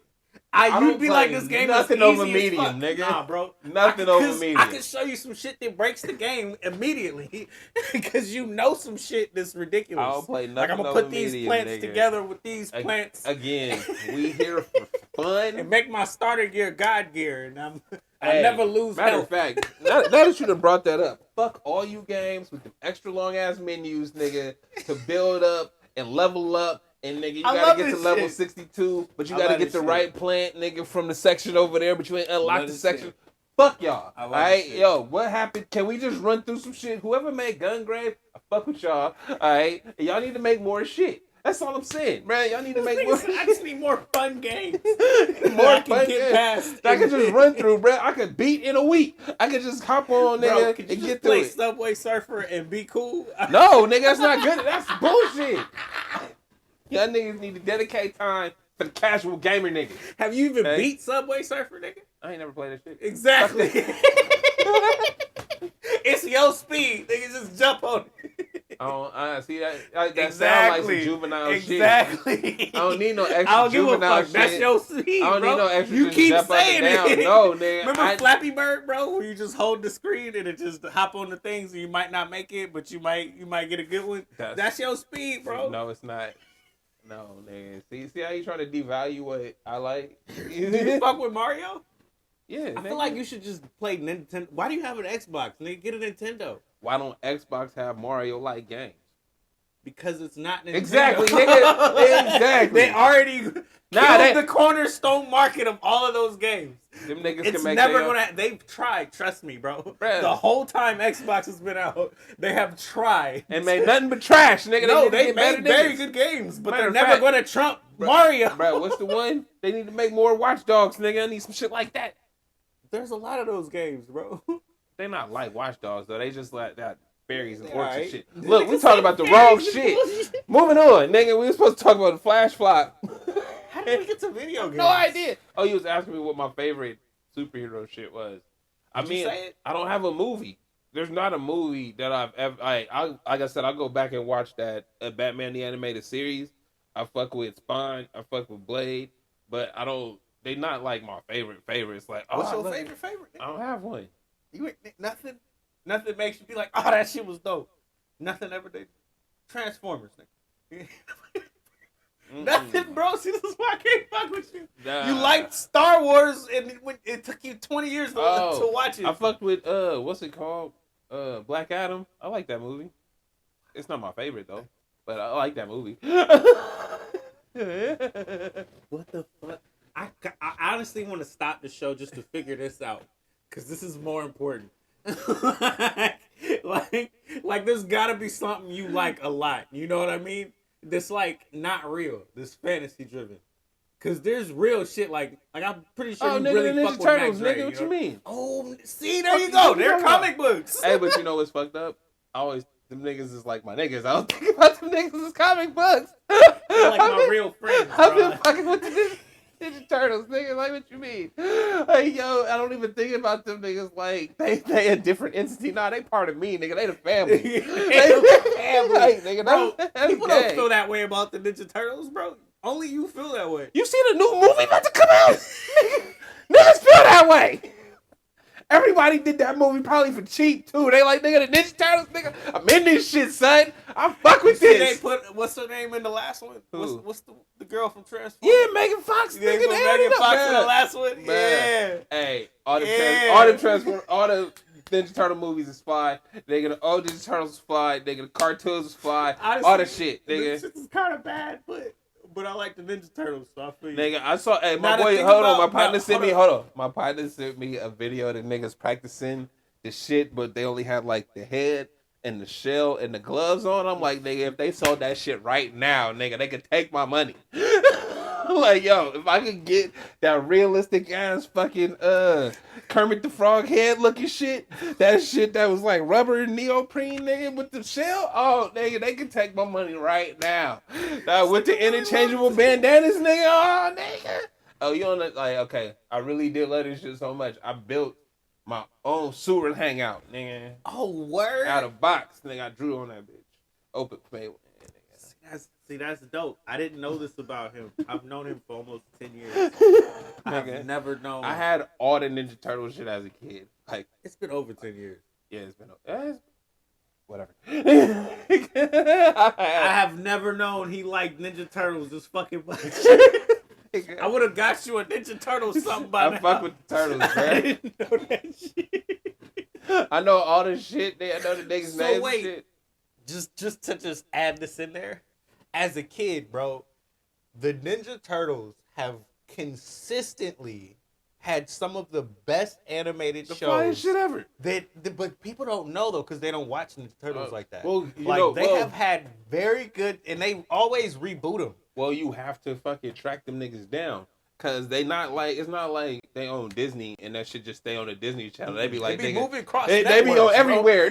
you'd be like, play this game nothing is over easy medium, as fuck. nigga. Nah, bro. Nothing over medium. I can show you some shit that breaks the game immediately because you know some shit that's ridiculous. I don't play nothing Like, I'm gonna over put these medium, plants nigga. together with these plants Again, we here for fun. and make my starter gear God gear, and I Hey, never lose Matter health. of fact, now that you done brought that up, fuck all you games with the extra long ass menus, nigga, to build up and level up. And nigga, you I gotta love get to this level shit. 62, but you I gotta love get this the shit. right plant, nigga, from the section over there, but you ain't unlocked love the this section. shit. Fuck y'all. I love Alright, this shit. yo, what happened? Can we just run through some shit? Whoever made Gungrave, I fuck with y'all. Alright, and y'all need to make more shit. That's all I'm saying, man. Y'all need to make more. I just need more fun games. More I can fun get games past. that I can just run through, bro. I could beat in a week. I could just hop on, nigga, Bro, could you and just get through play it. Subway Surfer and be cool? No, nigga, that's not good. That's bullshit. Y'all niggas need to dedicate time for the casual gamer niggas. Have you even Hey. beat Subway Surfer, nigga? I ain't never played that shit. Exactly. It's your speed. Nigga, just jump on it. I see that. That sound like some juvenile shit. Exactly. I don't need no extra I don't give a juvenile fuck. That's shit. your speed, I don't bro. need no extra. You just keep jump up saying and down. it. No, nigga. Remember Flappy Bird, bro? Where you just hold the screen and it just hop on the things and you might not make it, but you might get a good one. That's your speed, bro. No, it's not. No, nigga. See how you trying to devalue what I like? Do you fuck with Mario? Yeah. I feel like you should just play Nintendo. Why do you have an Xbox? Nigga, get a Nintendo. Why don't Xbox have Mario-like games? Because it's not Nintendo. Exactly, nigga. Exactly. They already killed they- the cornerstone market of all of those games. Them niggas It's can make never their own- gonna. They've tried. Trust me, bro. Bruh. The whole time Xbox has been out, they have tried and made nothing but trash, nigga. No, need to they get made better very niggas. good games, but Matter they're of never fact- gonna trump Mario. Bro, what's the one? They need to make more Watch Dogs, nigga. I need some shit like that. There's a lot of those games, bro. They not like Watch Dogs though. They just like that fairies and They orcs and alright. shit. They Look, we can talking say about the fairies wrong and shit. bullshit. Moving on, nigga. We were supposed to talk about the Flash flop. How did we get to video games? No idea. Oh, you was asking me what my favorite superhero shit was. I Did you mean, say it? I don't have a movie. There's not a movie that I've ever. Like I said, I'll go back and watch that Batman the Animated Series. I fuck with Spawn. I fuck with Blade. But I don't. They not like my favorites. Like, What's oh, your look, favorite? I don't have one. You ain't nothing. Nothing makes you be like, oh, that shit was dope. Nothing ever did. Transformers, nigga. Nothing, bro. See, this is why I can't fuck with you. Nah. You liked Star Wars, and it took you 20 years to watch it. I fucked with what's it called? Black Adam. I like that movie. It's not my favorite though, but I like that movie. What the fuck? I honestly want to stop the show just to figure this out, because this is more important. like there's gotta be something you like a lot. You know what I mean? That's like not real. This fantasy driven. Cause there's real shit like I'm pretty sure you nigga, really the fuck Ninja with Turtles, Max Ray, nigga. What you mean? Oh, see, there you go. They're comic books. Hey, but you know what's fucked up? I always them niggas is like my niggas. I don't think about them niggas as comic books. They're like my real friends, I've bro. been fucking with the Ninja Turtles, nigga. Like, what you mean? Like, yo, I don't even think about them niggas like they a different entity. Nah, they part of me, nigga. They the family. They the family. Like, nigga, Bro, that's people gay. don't feel that way about the Ninja Turtles, bro. Only you feel that way. You see the new movie about to come out? Niggas feel that way. Everybody did that movie probably for cheap too. They like, nigga, the Ninja Turtles, nigga. I'm in this shit, son. I fuck with See, this. they put what's her name in the last one? Who? What's the girl from Transformers? Yeah, Megan Fox. They Nigga, put they Megan had it Fox up, in man. the last one. Man. Yeah. Hey, all the Yeah. all the Ninja Turtle movies is fly. Nigga, the old Ninja Turtles is fly. Nigga, the cartoons is fly. Honestly, all the shit, This nigga. shit is kind of bad, but I like the Ninja Turtles, so I feel you. Nigga, I saw. Hey, my Now, the boy, thing hold on. about- My partner no, sent me. hold Hold on. My partner sent me a video of the niggas practicing the shit, but they only had like the head and the shell and the gloves on. I'm like, nigga, if they sold that shit right now, nigga, they could take my money. Like, yo, if I could get that realistic ass fucking Kermit the Frog head looking shit, that shit that was like rubber and neoprene, nigga, with the shell, oh, nigga, they could take my money right now. With the interchangeable bandanas, nigga, oh, nigga. Oh, you on the, like, okay, I really did love this shit so much. I built my own sewer hangout, nigga. Oh, word. Out of box, nigga, I drew on that bitch. Open play. That's dope. I didn't know this about him. I've known him for almost 10 years. I've Nigga, never known. I had all the Ninja Turtle shit as a kid. Like, It's been over 10 years. yeah, it's been whatever. I have never known he liked Ninja Turtles this fucking much. I would have got you a Ninja Turtle something by now. I fuck with the turtles, I man. didn't know that shit. I know all the shit. I know the niggas' So names. wait. And shit. Just to add this in there, as a kid, bro, the Ninja Turtles have consistently had some of the best animated The shows. flyest shit ever. But people don't know though because they don't watch Ninja Turtles like that. Well, you like know, they have had very good, and they always reboot them. Well, you have to fucking track them niggas down. Cause they not like, it's not like they own Disney and that shit just stay on the Disney Channel. They be like, They be nigga, moving across. they be networks, on bro. everywhere.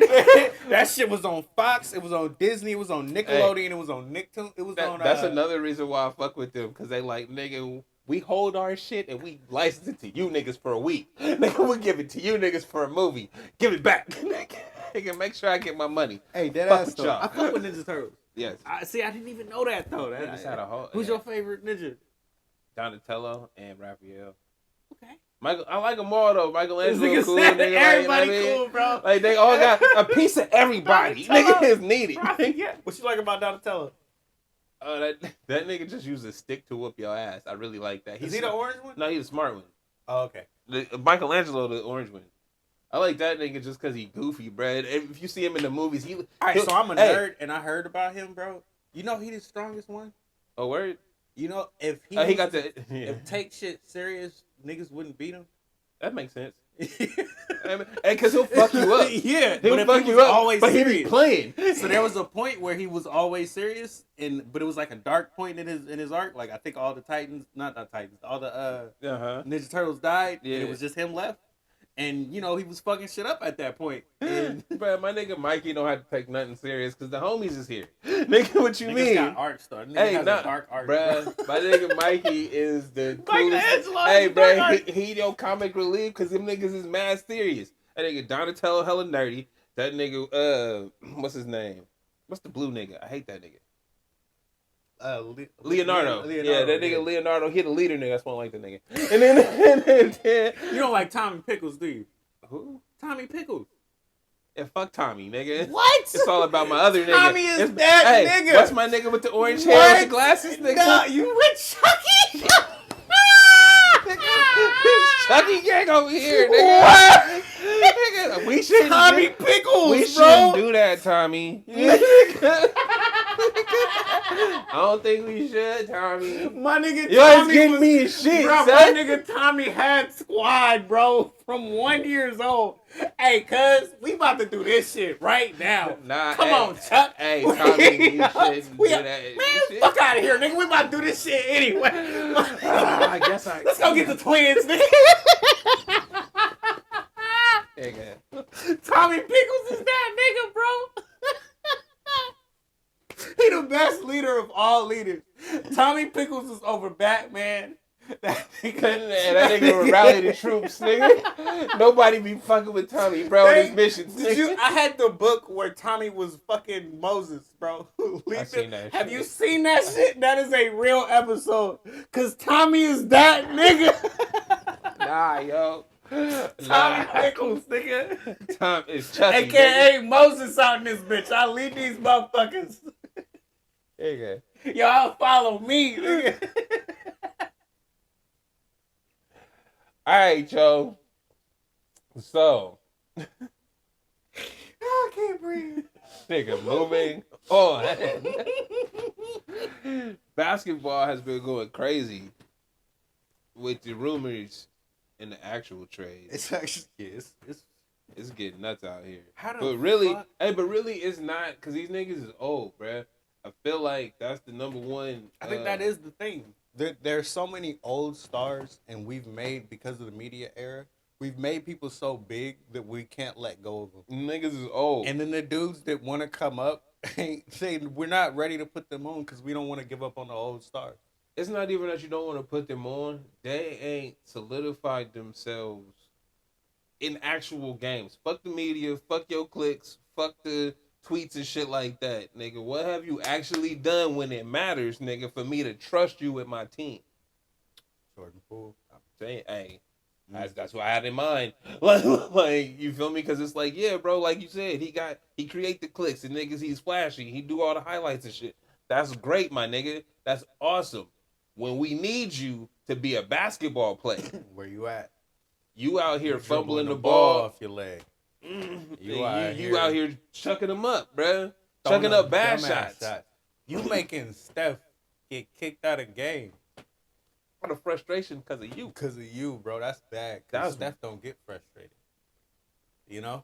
That shit was on Fox. It was on Disney. It was on Nickelodeon. It was on Nicktoon. It was on. That's another reason why I fuck with them. Cause they like, nigga, we hold our shit and we license it to you niggas for a week. Nigga, we give it to you niggas for a movie. Give it back. Nigga, make sure I get my money. Hey, that Fuck ass with though. y'all. I fuck with Ninja Turtles. Yes. I didn't even know that though. They just had a whole. Who's your favorite ninja? Donatello and Raphael. Okay. I like them all though. Michelangelo This nigga cool. said Nigga, everybody like, cool, bro. Like they all got a piece of everybody. Donatello. Nigga is needed. Yeah. What you like about Donatello? That nigga just used a stick to whoop your ass. I really like that. Is he the orange one? No, he's a smart one. Oh, okay. Michelangelo, the orange one. I like that nigga just because he goofy, bro. If you see him in the movies, All right, so I'm a nerd, and I heard about him, bro. You know he the strongest one. Oh, word? You know if he He got the. Yeah. if take shit serious, niggas wouldn't beat him. That makes sense. Hey, because he'll fuck you up. Yeah, He'll but if fuck he you was up. always but he be serious. playing. So there was a point where he was always serious, but it was like a dark point in his arc. Like I think all the Titans, not Titans, all the Uh-huh. Ninja Turtles died, Yeah. and it was just him left. And you know he was fucking shit up at that point. And Bro, my nigga Mikey don't have to take nothing serious because the homies is here. Nigga, what you niggas mean? got art star. Nigga Hey, has nah, a dark art. bruh, my nigga Mikey is the coolest. Angelo Hey, is dark bruh, art. he your comic relief because them niggas is mad serious. That nigga Donatello hella nerdy. That nigga, what's his name? What's the blue nigga? I hate that nigga. Leonardo. Yeah, that nigga Leonardo. He the leader nigga. That's why I like the nigga. And then You don't like Tommy Pickles, do you? who? Tommy Pickles. And fuck Tommy, nigga. What? It's all about my other nigga. Tommy is It's, that hey, nigga. What's my nigga with the orange hair with the glasses, nigga? Nah, you with Chucky? Chucky gang over here, nigga. What? Nigga, we shouldn't Tommy do, Pickles, we bro. shouldn't do that, Tommy. I don't think we should, Tommy. My nigga You always Tommy getting was, me in shit, bro, son. my nigga Tommy had squad, bro, from 1 year old. Hey, cuz, we about to do this shit right now. Nah, Come hey, on, Chuck. Hey, Tommy, you shouldn't do that. Man, fuck out of here, nigga. We about to do this shit anyway. I guess I. Let's go get the twins, nigga. Nigga. Tommy Pickles is that nigga, bro. He the best leader of all leaders. Tommy Pickles is over Batman. That nigga would rally the troops, nigga. Nobody be fucking with Tommy, bro, on his missions. I had the book where Tommy was fucking Moses, bro. I seen that Have shit. you seen that shit? That is a real episode. Cause Tommy is that nigga. Nah, yo. Tommy Pickles, nigga. Tom is Chucky. AKA Moses out in this bitch. I lead these motherfuckers. Nigga. Y'all follow me, nigga. All right, Joe. So, I can't breathe. nigga, moving on. Basketball has been going crazy with the rumors and the actual trades. It's actually It's getting nuts out here. How the But really, fuck? but really, it's not because these niggas is old, bruh. I feel like that's the number one. I think that is the thing. There's so many old stars, and we've made, because of the media era, we've made people so big that we can't let go of them. Niggas is old. And then the dudes that want to come up, saying we're not ready to put them on because we don't want to give up on the old stars. It's not even that you don't want to put them on. They ain't solidified themselves in actual games. Fuck the media. Fuck your clicks. Fuck the tweets and shit like that, nigga. What have you actually done when it matters, nigga, for me to trust you with my team? Jordan Poole. I'm saying, hey, that's what I had in mind. Like, you feel me? Because it's like, yeah, bro, like you said, he create the clicks and niggas, he's flashy. He do all the highlights and shit. That's great, my nigga. That's awesome. When we need you to be a basketball player, Where you at? you out here You're fumbling dribbling the ball. off your leg. You out here chucking them up, bruh. Chucking Throwing up bad dumbass shots. You making Steph get kicked out of game Out of frustration because of you. because of you, bro. That's bad. Because Steph don't get frustrated. You know?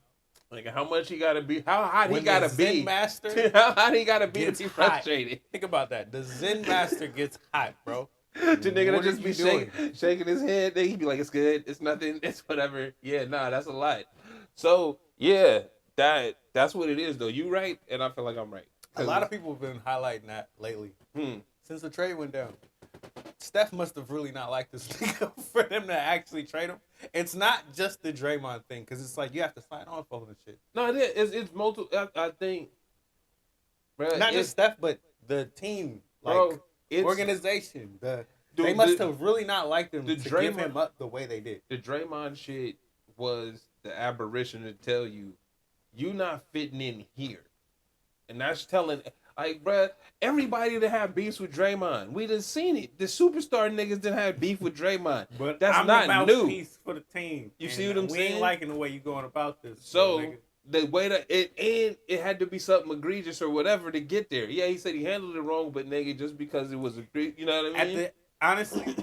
Like, how much he gotta be? How hot he When gotta the be? Zen Master How hot he gotta be to gets be hot. frustrated? Think about that. The Zen Master gets hot, bro. The nigga that What just are be you doing? shaking his head. Then he be like, "It's good. It's nothing. It's whatever." Yeah, nah, that's a lot. So yeah, that's what it is, though. You right, and I feel like I'm right. A lot of people have been highlighting that lately. Since the trade went down. Steph must have really not liked this nigga for them to actually trade him. It's not just the Draymond thing, because it's like you have to sign off on the shit. No, it is. It's multiple. I think, bro, Not just Steph, but the team, like bro, it's organization. They Dude, must have really not liked him to give Draymond- him up the way they did. the Draymond shit was the aberration to tell you not fitting in here, and that's telling. Like, bruh, everybody that have beefs with Draymond, we done seen it. The superstar niggas didn't have beef with Draymond. But that's I'm not the new. mouthpiece for the team. You and see what I'm we saying? ain't liking the way you going about this. So nigga. the way that it had to be something egregious or whatever to get there. Yeah, he said he handled it wrong, but nigga, just because it was egregious, you know what I mean? Honestly,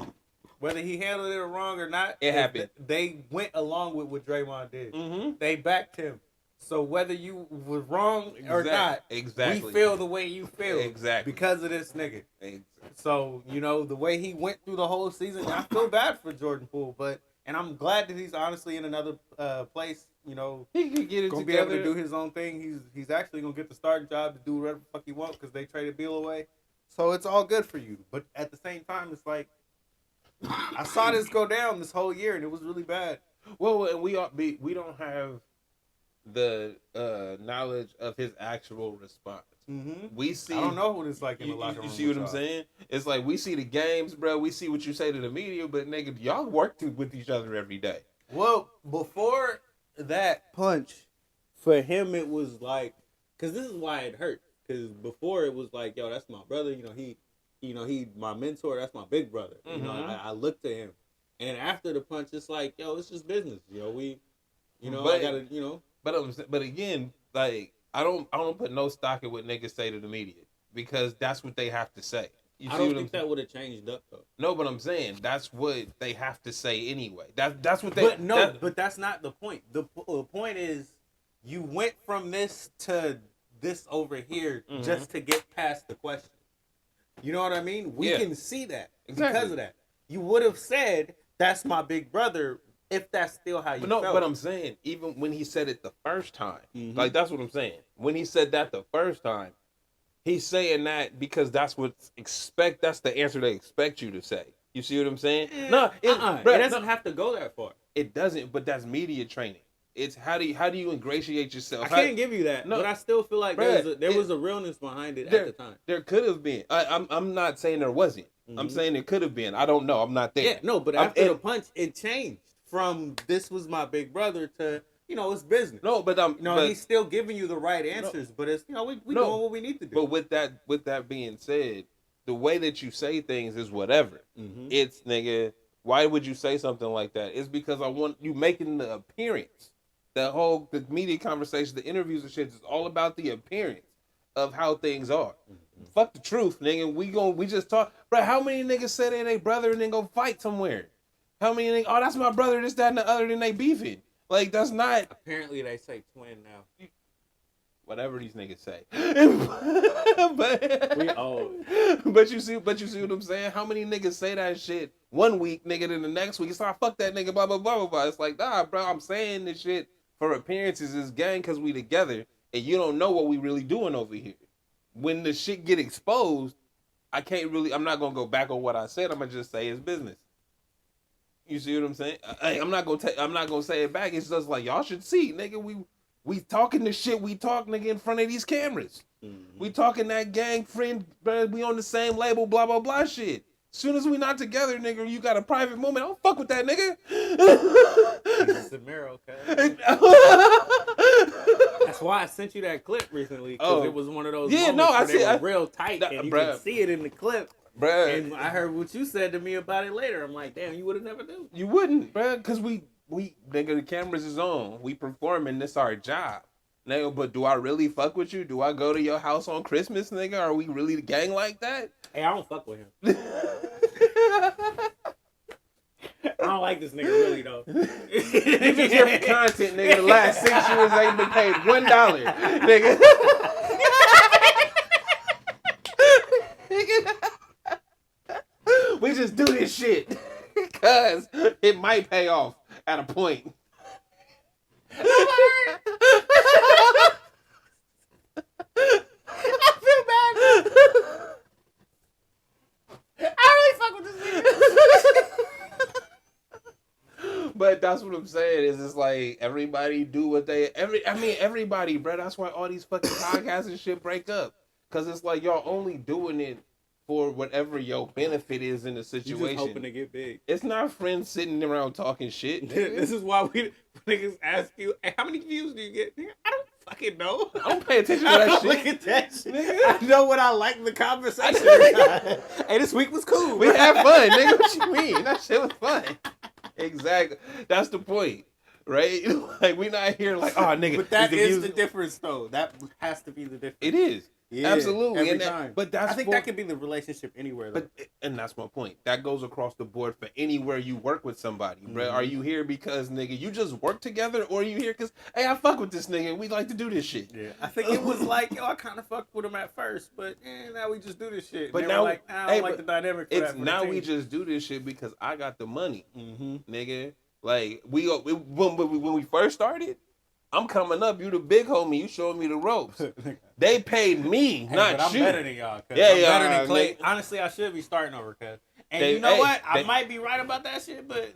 whether he handled it wrong or not, It happened. They went along with what Draymond did. Mm-hmm. They backed him. So whether you was wrong or not, exactly, we feel the way you feel exactly because of this nigga. Exactly. So, you know, the way he went through the whole season, I feel bad for Jordan Poole, And I'm glad that he's honestly in another place. You know, He could get it gonna together. be able to do his own thing. He's actually gonna get the starting job to do whatever the fuck he wants because they traded Beal away. So it's all good for you. But at the same time, it's like I saw this go down this whole year, and it was really bad. Well, and we don't have the knowledge of his actual response. Mm-hmm. We see. I don't know what it's like in You, the locker room. you see what I'm saying? It's like we see the games, bro. We see what you say to the media, but nigga, y'all work with each other every day. Well, before that punch, for him it was like, because this is why it hurt. Because before it was like, yo, that's my brother. He my mentor. That's my big brother. You know, I look to him. And after the punch, it's like, yo, it's just business. But, I gotta, But again, like I don't put no stock in what niggas say to the media because that's what they have to say. I don't think that would have changed up though. No, but I'm saying that's what they have to say anyway. That's what they. But no, but that's not the point. The point is, you went from this to this over here just to get past the question. You know what I mean? We can see that because of that. You would have said, "That's my big brother." If that's still how you felt. But I'm saying, even when he said it the first time, like that's what I'm saying. When he said that the first time, he's saying that because that's that's the answer they expect you to say. You see what I'm saying? No, it doesn't have to go that far. It doesn't, but that's media training. It's how do you ingratiate yourself? I can't give you that, but I still feel like there was a realness behind it at the time. There could have been. I'm not saying there wasn't. I'm saying there could have been. I don't know. I'm not there. Yeah, no, but after the punch, it changed from this was my big brother to it's business. No, but he's still giving you the right answers, but it's we doing what we need to do. But with that being said, the way that you say things is whatever. It's nigga. Why would you say something like that? It's because I want you making the appearance. The media conversation, the interviews and shit is all about the appearance of how things are. Fuck the truth, nigga. We just talk, bro. How many niggas say they brother and then go fight somewhere? How many niggas? Oh, that's my brother. This, that, and the other. Then they beefing. Like that's not. Apparently, they say twin now. Whatever these niggas say. But you see what I'm saying? How many niggas say that shit one week, nigga, then the next week it's like fuck that nigga, blah blah blah blah blah. It's like nah, bro. I'm saying this shit for appearances, is gang, because we together, and you don't know what we really doing over here. When the shit get exposed, I'm not gonna go back on what I said. I'm gonna just say it's business. You see what I'm saying? I'm not gonna say it back. It's just like y'all should see, nigga. We talking the shit we talk, nigga, in front of these cameras. We talking that gang friend, bro. We on the same label, blah blah blah shit. Soon as we not together, nigga, you got a private moment. I don't fuck with that, nigga. It's a mirror, okay? That's why I sent you that clip recently, because it was one of those moments where they were real tight, and you could see it in the clip. Bruh. And I heard what you said to me about it later. I'm like, damn, you would have never do. You wouldn't, bruh, because we nigga, the cameras is on. We performing. This our job. Nigga, but do I really fuck with you? Do I go to your house on Christmas, nigga? Are we really the gang like that? Hey, I don't fuck with him. I don't like this nigga really though. You just here for content, nigga. The last 6 years ain't been paid $1, nigga. We just do this shit because it might pay off at a point. I feel bad. I really fuck with this nigga. But that's what I'm saying. Is it's like everybody do what everybody, bro. That's why all these fucking podcasts and shit break up. Cause it's like y'all only doing it for whatever your benefit is in the situation. You just hoping to get big. It's not friends sitting around talking shit. This is why niggas ask you, hey, how many views do you get? Nigga, I don't fucking know. I don't pay attention to that shit. Look at that shit. I know what I like the conversation. Hey, this week was cool. We had fun, nigga. What you mean? That shit was fun. Exactly. That's the point, right? Like we not here like, oh, nigga. But that is the difference, though. That has to be the difference. It is. Yeah, absolutely. Every time. But I think that could be the relationship anywhere, though. And that's my point. That goes across the board for anywhere you work with somebody, bro. Are you here because, nigga, you just work together, or are you here because, hey, I fuck with this nigga, we like to do this shit? Yeah. I think it was like, yo, I kind of fucked with him at first, but now we just do this shit. But now, like, I don't like the dynamic for it's that. Now we just do this shit because I got the money, nigga. Like when we first started, I'm coming up. You the big homie. You showing me the ropes. They paid me, Hey, not but I'm you. better than y'all. Yeah, I'm better yeah, than Clay. nigga. Honestly, I should be starting over, cuz. And They- you know hey, what? I they- might be right about that shit, but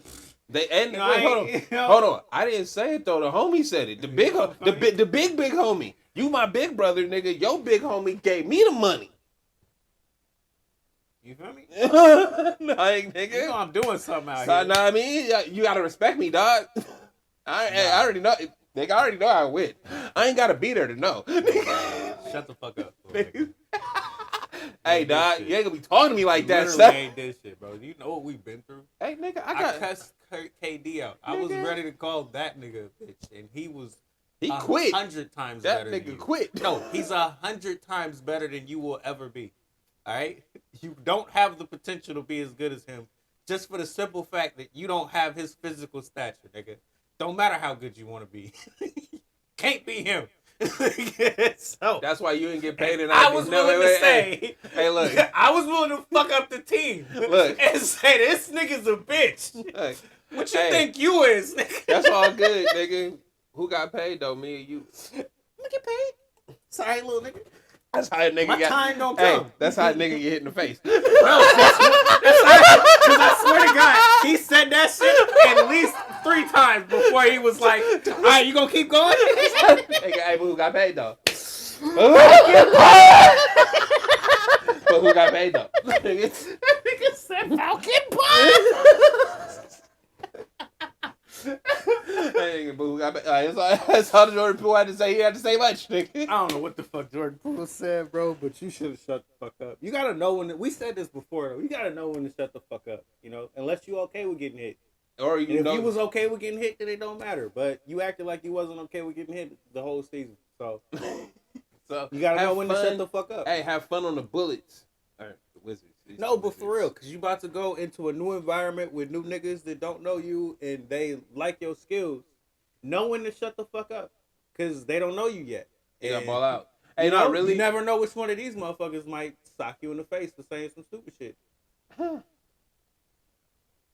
They and You know, wait, I hold ain't- on, you know. hold on. I didn't say it though. The homie said it. The big, the big homie. You my big brother, nigga. Your big homie gave me the money. you feel me? Like, nigga. You know I'm doing something out So, here. know what I mean? You gotta respect me, dog. I already know. Nigga, I already know I win. I ain't gotta be there to know. Shut the fuck up. Hey, dog, you ain't gonna be talking to me like that, Literally son. ain't this shit, bro. You know what we've been through? Hey, nigga, I I got. cussed KD out. I was Nigga. ready to call that nigga a bitch, and he was He quit. 100 times That better than nigga you. quit. No, he's 100 times better than you will ever be. All right? You don't have the potential to be as good as him just for the simple fact that you don't have his physical stature, nigga. Don't matter how good you want to be. Can't be him. So That's why you didn't get paid. And I was willing to say, Hey, hey, look. I was willing to fuck up the team. Look. And say, this nigga's a bitch. Look. What you Hey, think you is, nigga? That's all good, nigga. Who got paid though? Me and you. Look get paid. Sorry, little nigga. That's how a nigga My got. time don't Hey, come. that's how a nigga get hit in the face. No, that's right. Because I swear to God, he said that shit at least 3 times before he was like, all right, you gonna keep going? Nigga, hey, but who got paid though? But who got paid though? Nigga. Nigga said Falcon Punch. Hey, but who got paid? That's all the Jordan Poole had to say. He had to say much, nigga. I don't know what the fuck Jordan Poole said, bro, but you should have shut the fuck up. You gotta know when we said this before though. You gotta know when to shut the fuck up. You know, unless you okay with getting hit. Or And you if know, you was okay with getting hit, then it don't matter. But you acted like you wasn't okay with getting hit the whole season. So so you gotta have know when to fun. shut the fuck up. Hey, have fun on the Bullets. Or the Wizards. It's No, the but for Wizards. real, because you about to go into a new environment with new niggas that don't know you and they like your skills. Know when to shut the fuck up. Because they don't know you yet. You got And, ball out. Hey, you not know, really. You never know which one of these motherfuckers might sock you in the face for saying some stupid shit.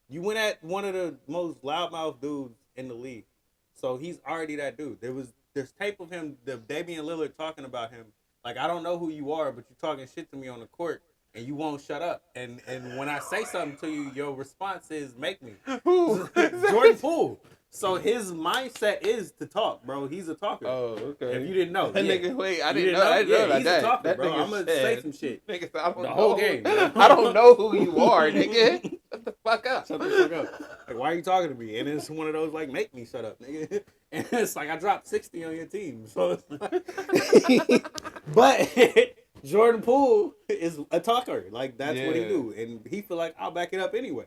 You went at one of the most loudmouth dudes in the league. So he's already that dude. There's tape of him, the Damian Lillard talking about him. Like, I don't know who you are, but you're talking shit to me on the court and you won't shut up. And when I say something to you, your response is make me. Who? Jordan Poole. So his mindset is to talk, bro. He's a talker. Oh, okay. If you didn't know. That yeah. nigga, wait, I You didn't know. I didn't know Yeah, about he's that. a talker, That bro. nigga I'm gonna said- say some shit. Nigga, I don't The know. whole game. I don't know who you are, nigga. Shut the fuck up. Shut the fuck up. Like, why are you talking to me? And it's one of those like, make me shut up, nigga. And it's like I dropped 60 on your team. So it's like but Jordan Poole is a talker. Like that's what he Yeah. do. And he feel like I'll back it up anyway.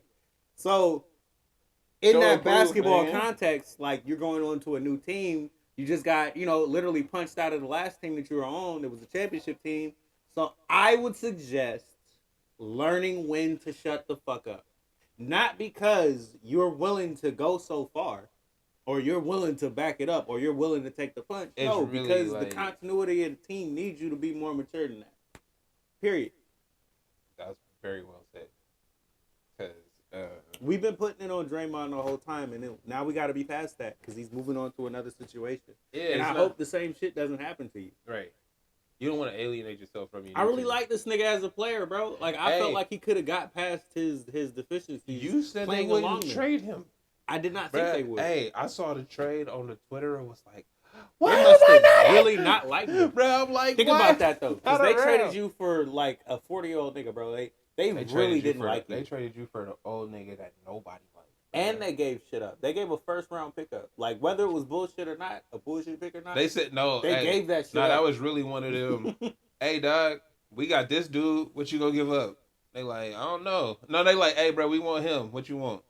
So in Jordan that Poole, basketball man. context, like you're going on to a new team. You just got, literally punched out of the last team that you were on. It was a championship team. So I would suggest learning when to shut the fuck up. Not because you're willing to go so far, or you're willing to back it up, or you're willing to take the punch. It's No, really because like- the continuity of the team needs you to be more mature than that. Period. That's very well said. Because We've been putting it on Draymond the whole time, and now we got to be past that because he's moving on to another situation. yeah, And it's I not- hope the same shit doesn't happen to you. right. You don't want to alienate yourself from your. I really team. like this nigga as a player, bro. Like I Hey. felt like he could have got past his deficiencies. You said they playing wouldn't along there. trade him. I did not think Bruh, they would. Hey, I saw the trade on the Twitter and was like, They why must am I have not really not liked him. Bro, I'm like, Think why? about that though, because Not they around. traded you for like a 40-year-old nigga, bro. They They really traded you didn't for- like They you, traded you for the old nigga that nobody liked. and they gave shit up. They gave a first-round pickup, like whether it was bullshit or not, a bullshit pick or not. They said no. They hey, gave that shit No, up. that was really one of them. Hey, dog, we got this dude. What you gonna give up? They like, I don't know. No, they like, hey, bro, we want him. What you want?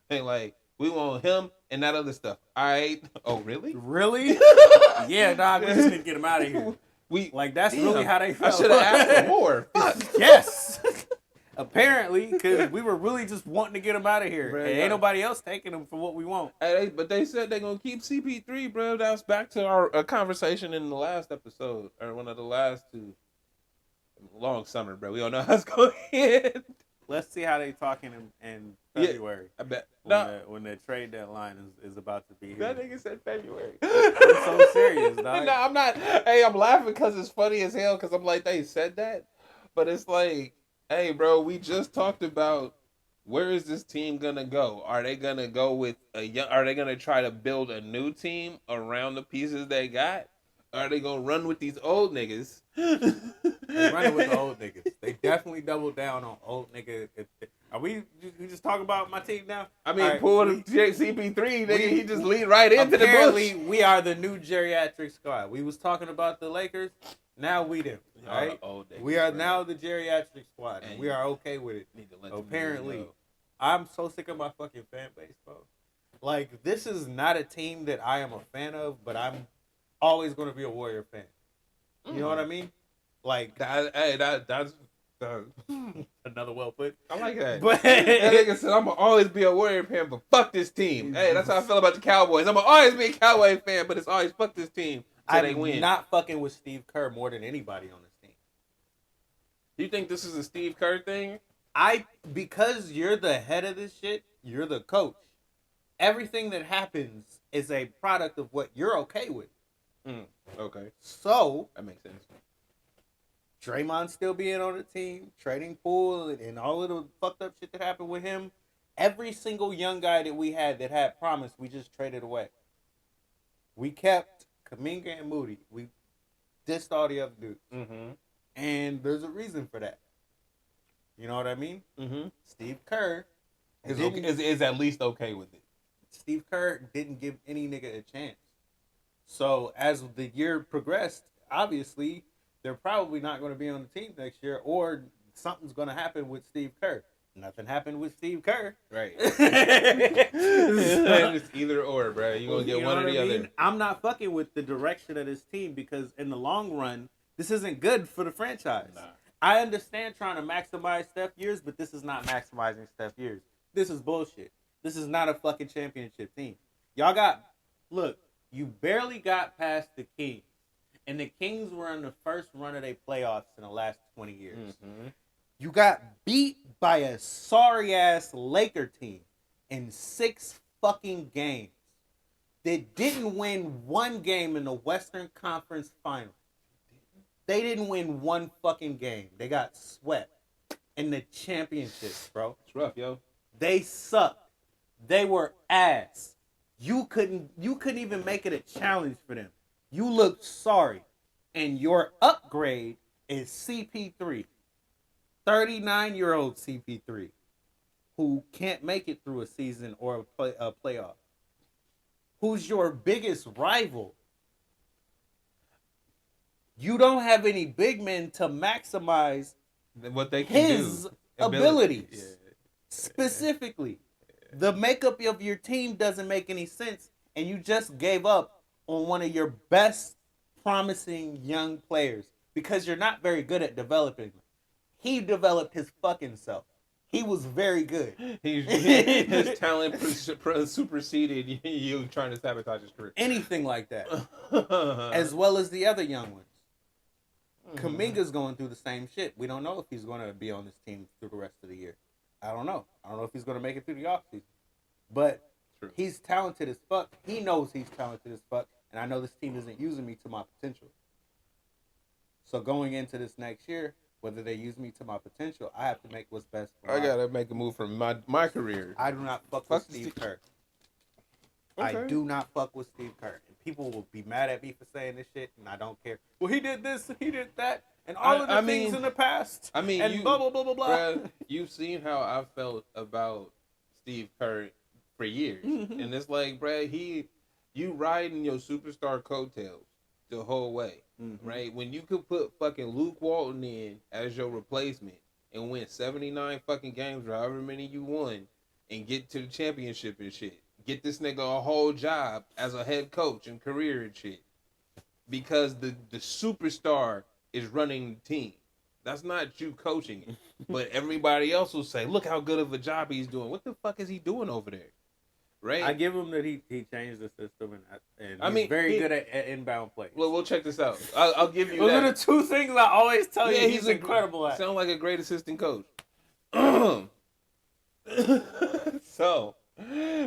They like, we want him and that other stuff. All right. Oh, really? Really? Yeah, dog. We just need to get him out of here. We Like that's Damn, really how they I felt. should have asked for more. Fuck. Yes. Apparently, because we were really just wanting to get him out of here, Bruh, and yeah. ain't nobody else taking him for what we want. Hey, but they said they're gonna keep CP3, bro. That's back to our conversation in the last episode, or one of the last two. Long summer, bro. We don't know how it's going to end. Let's see how they talking in Yeah, February. I bet. When, No, when the trade deadline is about to be here. that nigga said February. I'm so serious, dog. No, I'm not. Hey, I'm laughing because it's funny as hell. Because I'm like, they said that, but it's like, hey, bro, we just talked about where is this team gonna go? Are they gonna go with a young? Are they gonna try to build a new team around the pieces they got? Are they gonna run with these old niggas? They running with the old niggas. They definitely doubled down on old niggas. Are we just talking about my team now? I mean, All right, pull the CP3, nigga. He just lead right into the apparently, bush. we are the new geriatric squad. We was talking about the Lakers. Now we them. All right, Old niggas, we are bro. now the geriatric squad, and And we are okay with it. Need to let them Apparently, know. I'm so sick of my fucking fan base, bro. Like, this is not a team that I am a fan of, but I'm always going to be a Warrior fan. You know what I mean? Like, That's another well put. I like that. But That nigga said, I'm gonna always be a Warrior fan, but fuck this team. Hey, that's how I feel about the Cowboys. I'm gonna always be a Cowboy fan, but it's always fuck this team till they win. I'm not fucking with Steve Kerr more than anybody on this team. You think this is a Steve Kerr thing? Because you're the head of this shit, you're the coach. Everything that happens is a product of what you're okay with. Okay, So, that makes sense. Draymond still being on the team, trading Poole, and all of the fucked up shit that happened with him. Every single young guy that we had that had promise, we just traded away. We kept Kuminga and Moody. We dissed all the other dudes. Mm-hmm. And there's a reason for that. You know what I mean? Mm-hmm. Steve Kerr Is at least okay with it. Steve Kerr didn't give any nigga a chance. So as the year progressed, obviously they're probably not going to be on the team next year, or something's going to happen with Steve Kerr. Nothing happened with Steve Kerr. Right. It's either or, bro. You're gonna get You know one or what the I mean? other. I'm not fucking with the direction of this team because in the long run, this isn't good for the franchise. Nah. I understand trying to maximize Steph years, but this is not maximizing Steph years. This is bullshit. This is not a fucking championship team. Look, you barely got past the Kings. And the Kings were in the first run of their playoffs in the last 20 years. Mm-hmm. You got beat by a sorry-ass Laker team in 6 fucking games that didn't win one game in the Western Conference Finals. They didn't win one fucking game. They got swept in the championships, bro. It's rough, yo. They sucked. They were ass. You couldn't even make it a challenge for them. You looked sorry. And your upgrade is CP3. 39-year-old CP3 who can't make it through a season or a playoff. Who's your biggest rival? You don't have any big men to maximize What they can his do. abilities. Yeah. Specifically. The makeup of your team doesn't make any sense, and you just gave up on one of your best promising young players because you're not very good at developing them. He developed his fucking self. He was very good. His talent superseded you trying to sabotage his career. Anything like that. As well as the other young ones. Kuminga's going through the same shit. We don't know if he's going to be on this team through the rest of the year. I don't know. I don't know if he's going to make it through the offseason. But True. He's talented as fuck. He knows he's talented as fuck. And I know this team isn't using me to my potential. So going into this next year, whether they use me to my potential, I have to make what's best for I gotta make a move for my career. I do not fuck with Steve Kerr. Okay. I do not fuck with Steve Kerr. And people will be mad at me for saying this shit, and I don't care. Well, he did this, and he did that, and all of the things in the past. I mean, and blah, blah, blah, blah, blah. Bruh, you've seen how I felt about Steve Kerr for years. And it's like, bruh, you riding your superstar coattails the whole way, right? When you could put fucking Luke Walton in as your replacement and win 79 fucking games or however many you won and get to the championship and shit. Get this nigga a whole job as a head coach and career and shit. Because the superstar is running the team. That's not you coaching it. But everybody else will say, look how good of a job he's doing. What the fuck is he doing over there? Right? I give him that he changed the system, and I mean, he's very good at inbound plays. Well, we'll check this out. I'll give you Those that. are the two things I always tell you Yeah, he's incredible at. Sound like a great assistant coach. So,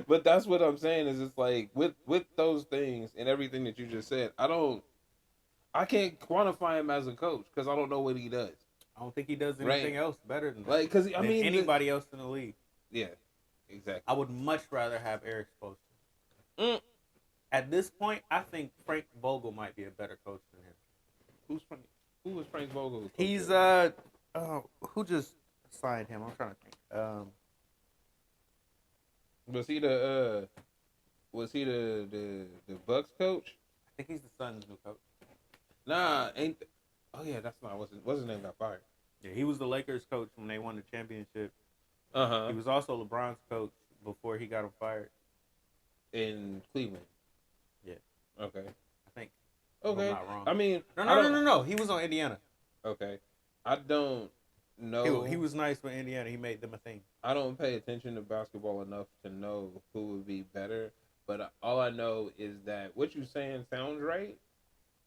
but that's what I'm saying is it's like with those things and everything that you just said, I can't quantify him as a coach because I don't know what he does. I don't think he does Right. anything else better than that. Like, because I than mean, anybody else in the league. yeah, exactly. I would much rather have Eric Spoelstra. Mm. At this point, I think Frank Vogel might be a better coach than him. Who's Frank? Who was Frank Vogel? He's who just signed him? I'm trying to think. Was he the Bucks coach? I think he's the Suns' new coach. Nah, ain't. Oh yeah, that's not. What's his name got fired? Yeah, he was the Lakers coach when they won the championship. Uh-huh. He was also LeBron's coach before he got him fired. In Cleveland. Yeah. Okay. I think. Okay. I'm not wrong. I mean, No. He was on Indiana. Okay. I don't know. He was nice with Indiana. He made them a thing. I don't pay attention to basketball enough to know who would be better, but all I know is that what you're saying sounds right.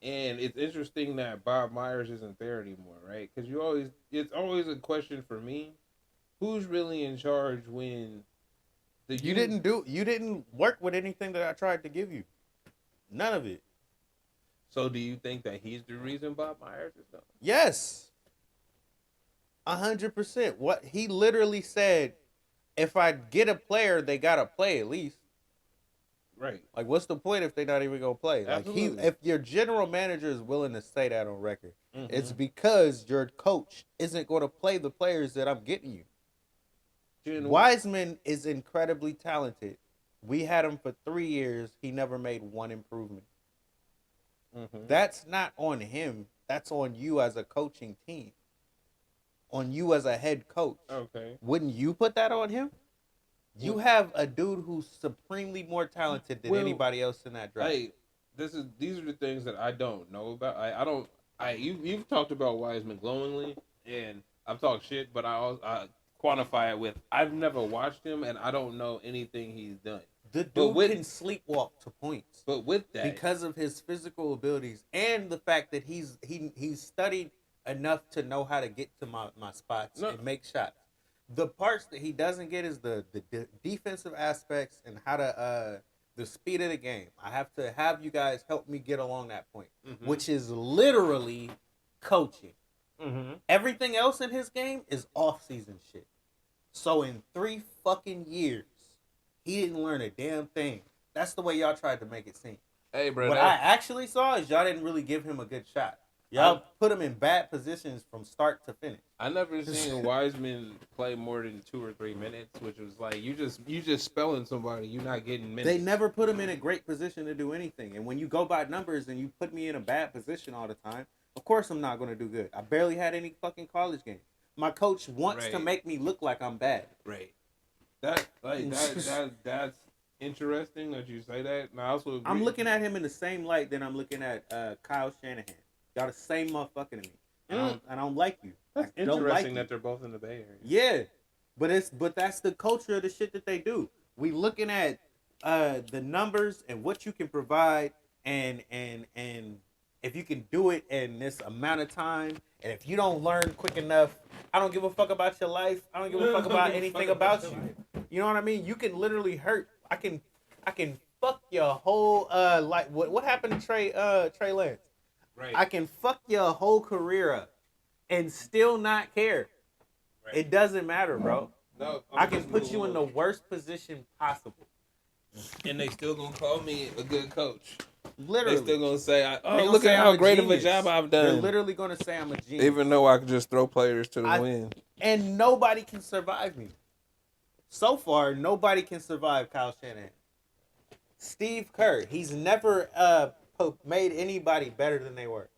And it's interesting that Bob Myers isn't there anymore, right? Because it's always a question for me: who's really in charge when You didn't work with anything that I tried to give you. None of it. So do you think that he's the reason Bob Myers is done? Yes. 100%. What he literally said, if I get a player, they gotta play at least. Right. Like, what's the point if they're not even gonna play? Like, Absolutely. if your general manager is willing to say that on record, Mhm. it's because your coach isn't going to play the players that I'm getting you. Wiseman is incredibly talented. We had him for 3 years. He never made one improvement. Mm-hmm. That's not on him. That's on you as a coaching team. On you as a head coach. Okay. Wouldn't you put that on him? You have a dude who's supremely more talented than anybody else in that draft. These are the things that I don't know about. You've talked about Wiseman glowingly, and I've talked shit, but I quantify it with I've never watched him, and I don't know anything he's done. The dude can sleepwalk to points. But with that, because of his physical abilities and the fact that he's studied enough to know how to get to my spots and make shots. The parts that he doesn't get is the defensive aspects and how to the speed of the game. I have to have you guys help me get along that point, which is literally coaching. Mm-hmm. Everything else in his game is off-season shit. So in 3 fucking years, he didn't learn a damn thing. That's the way y'all tried to make it seem. Hey, bro. What I actually saw is y'all didn't really give him a good shot. Y'all put him in bad positions from start to finish. I never seen Wiseman play more than 2 or 3 minutes, which was like you just spelling somebody. You're not getting minutes. They never put him in a great position to do anything. And when you go by numbers and you put me in a bad position all the time, of course I'm not going to do good. I barely had any fucking college games. My coach wants to make me look like I'm bad. Right. That's interesting that you say that. And I also agree. I'm looking at him in the same light that I'm looking at Kyle Shanahan. Y'all the same motherfucker to me. And I don't like you. That's interesting that they're both in the Bay Area. Yeah. But that's the culture of the shit that they do. We looking at the numbers and what you can provide and if you can do it in this amount of time, and if you don't learn quick enough, I don't give a fuck about your life. I don't give a fuck about anything about you. You know what I mean? You can literally hurt. I can fuck your whole like what happened to Trey Lance? Right. I can fuck your whole career up and still not care. Right. It doesn't matter, bro. No, I can put you in the worst position possible. And they still gonna call me a good coach. Literally. They still gonna say, look at how great of a job I've done. They're literally gonna say I'm a genius. Even though I could just throw players to the wind. And nobody can survive me. So far, nobody can survive Kyle Shanahan. Steve Kerr, he's never made anybody better than they were.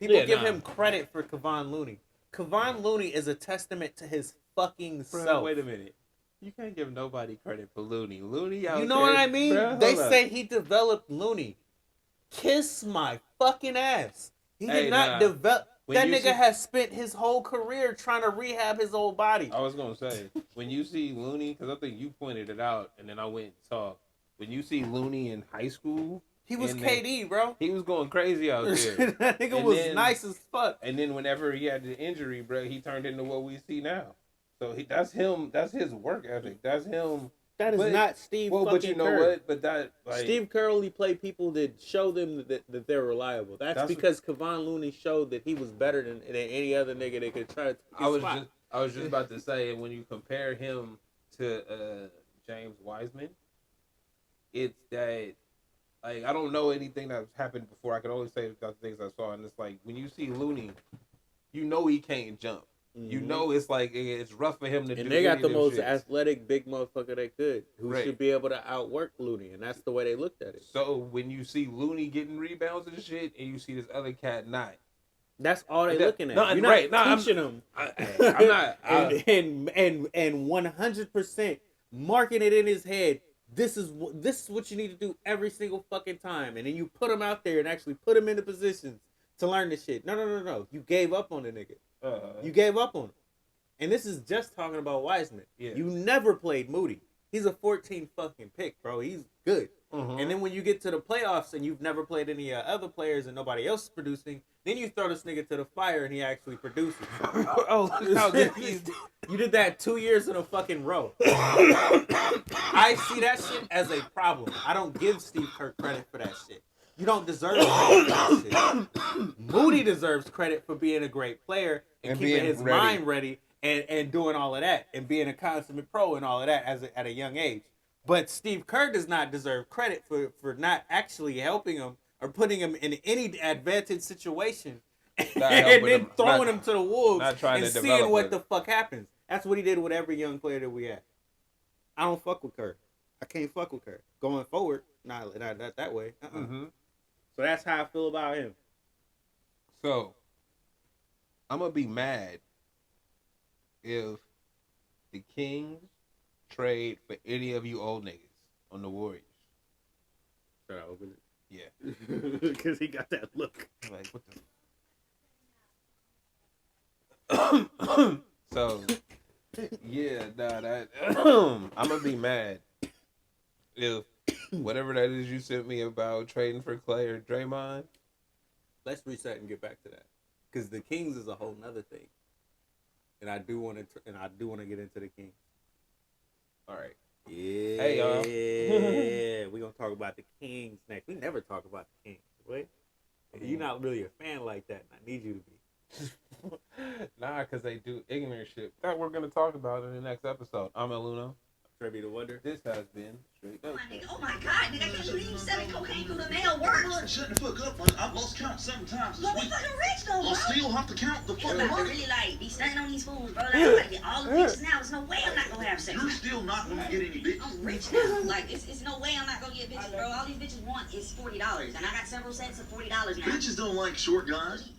People give him credit for Kevon Looney. Kevon Looney is a testament to his fucking self. Wait a minute. You can't give nobody credit for Looney. Looney out You know there, what I mean? Bro, they say he developed Looney. Kiss my fucking ass. He did not develop. That nigga has spent his whole career trying to rehab his old body. I was going to say, when you see Looney, because I think you pointed it out, and then I went and saw, when you see Looney in high school, he was KD, bro. He was going crazy out there. That nigga was nice as fuck. And then whenever he had the injury, bro, he turned into what we see now. So that's him. That's his work ethic. That's him. That is But- not Steve. Well, but fucking you know Kerr. what? But that like Steve Kerr only played people that show them that they're reliable. That's because Kevon Looney showed that he was better than any other nigga that could try to take his spot. I was just about to say, when you compare him to James Wiseman, it's that like I don't know anything that's happened before. I can only say the things I saw, and it's like when you see Looney, you know he can't jump. You know it's like it's rough for him to do. And they got the most shits. athletic big motherfucker they could, who Right. should be able to outwork Looney, and that's the way they looked at it. So when you see Looney getting rebounds and shit, and you see this other cat not, That's all they That- looking at. no, You're not right, no, I'm- teaching them, I'm not. and 100% marking it in his head. This is what you need to do every single fucking time, and then you put him out there and actually put him into positions to learn this shit. No. You gave up on the nigga. You gave up on him. And this is just talking about Wiseman. Yeah. You never played Moody. He's a 14 fucking pick, bro. He's good. And then when you get to the playoffs and you've never played any other players and nobody else is producing, then you throw this nigga to the fire and he actually produces. oh, look how good he's. You did that 2 years in a fucking row. I see that shit as a problem. I don't give Steve Kerr credit for that shit. You don't deserve credit for that shit. Moody deserves credit for being a great player and keeping being his ready. mind ready and doing all of that and being a consummate pro and all of that at a young age. But Steve Kerr does not deserve credit for not actually helping him or putting him in any advantage situation and helping then him. throwing Not- him to the wolves not trying and to seeing develop what him. the fuck happens. That's what he did with every young player that we had. I don't fuck with Kerr. I can't fuck with Kerr. Going forward, not that way. So that's how I feel about him. So, I'm gonna be mad if the Kings trade for any of you old niggas on the Warriors. Should I open it? Yeah, Because he got that look. like what the. So, yeah, nah, that I'm gonna be mad if whatever that is you sent me about trading for Clay or Draymond. Let's reset and get back to that. Because the Kings is a whole nother thing. And I do want to get into the Kings. All right. Yeah. Hey, y'all. Yeah. We're going to talk about the Kings next. We never talk about the Kings, right? You're not really a fan like that, and I need you to be. Nah, because they do ignorant shit that we're gonna talk about in the next episode. I'm Eluno. Trevi the Wonder. This has been Straight Up. Oh my God, nigga, I can't believe you selling cocaine through the mail works. Shut the fuck up, man. I've lost count 7 times this But we week. fucking rich though, bro. I'll still have to count the I'm fucking about to money. really like be stunting on these fools, bro. Like, I'm about to get all the bitches now. There's no way I'm not gonna have sex. You're still not gonna get any bitches. I'm rich now. Like, it's no way I'm not gonna get bitches, bro. All these bitches want is $40, and I got several sets of $40 now. Bitches don't like short guys.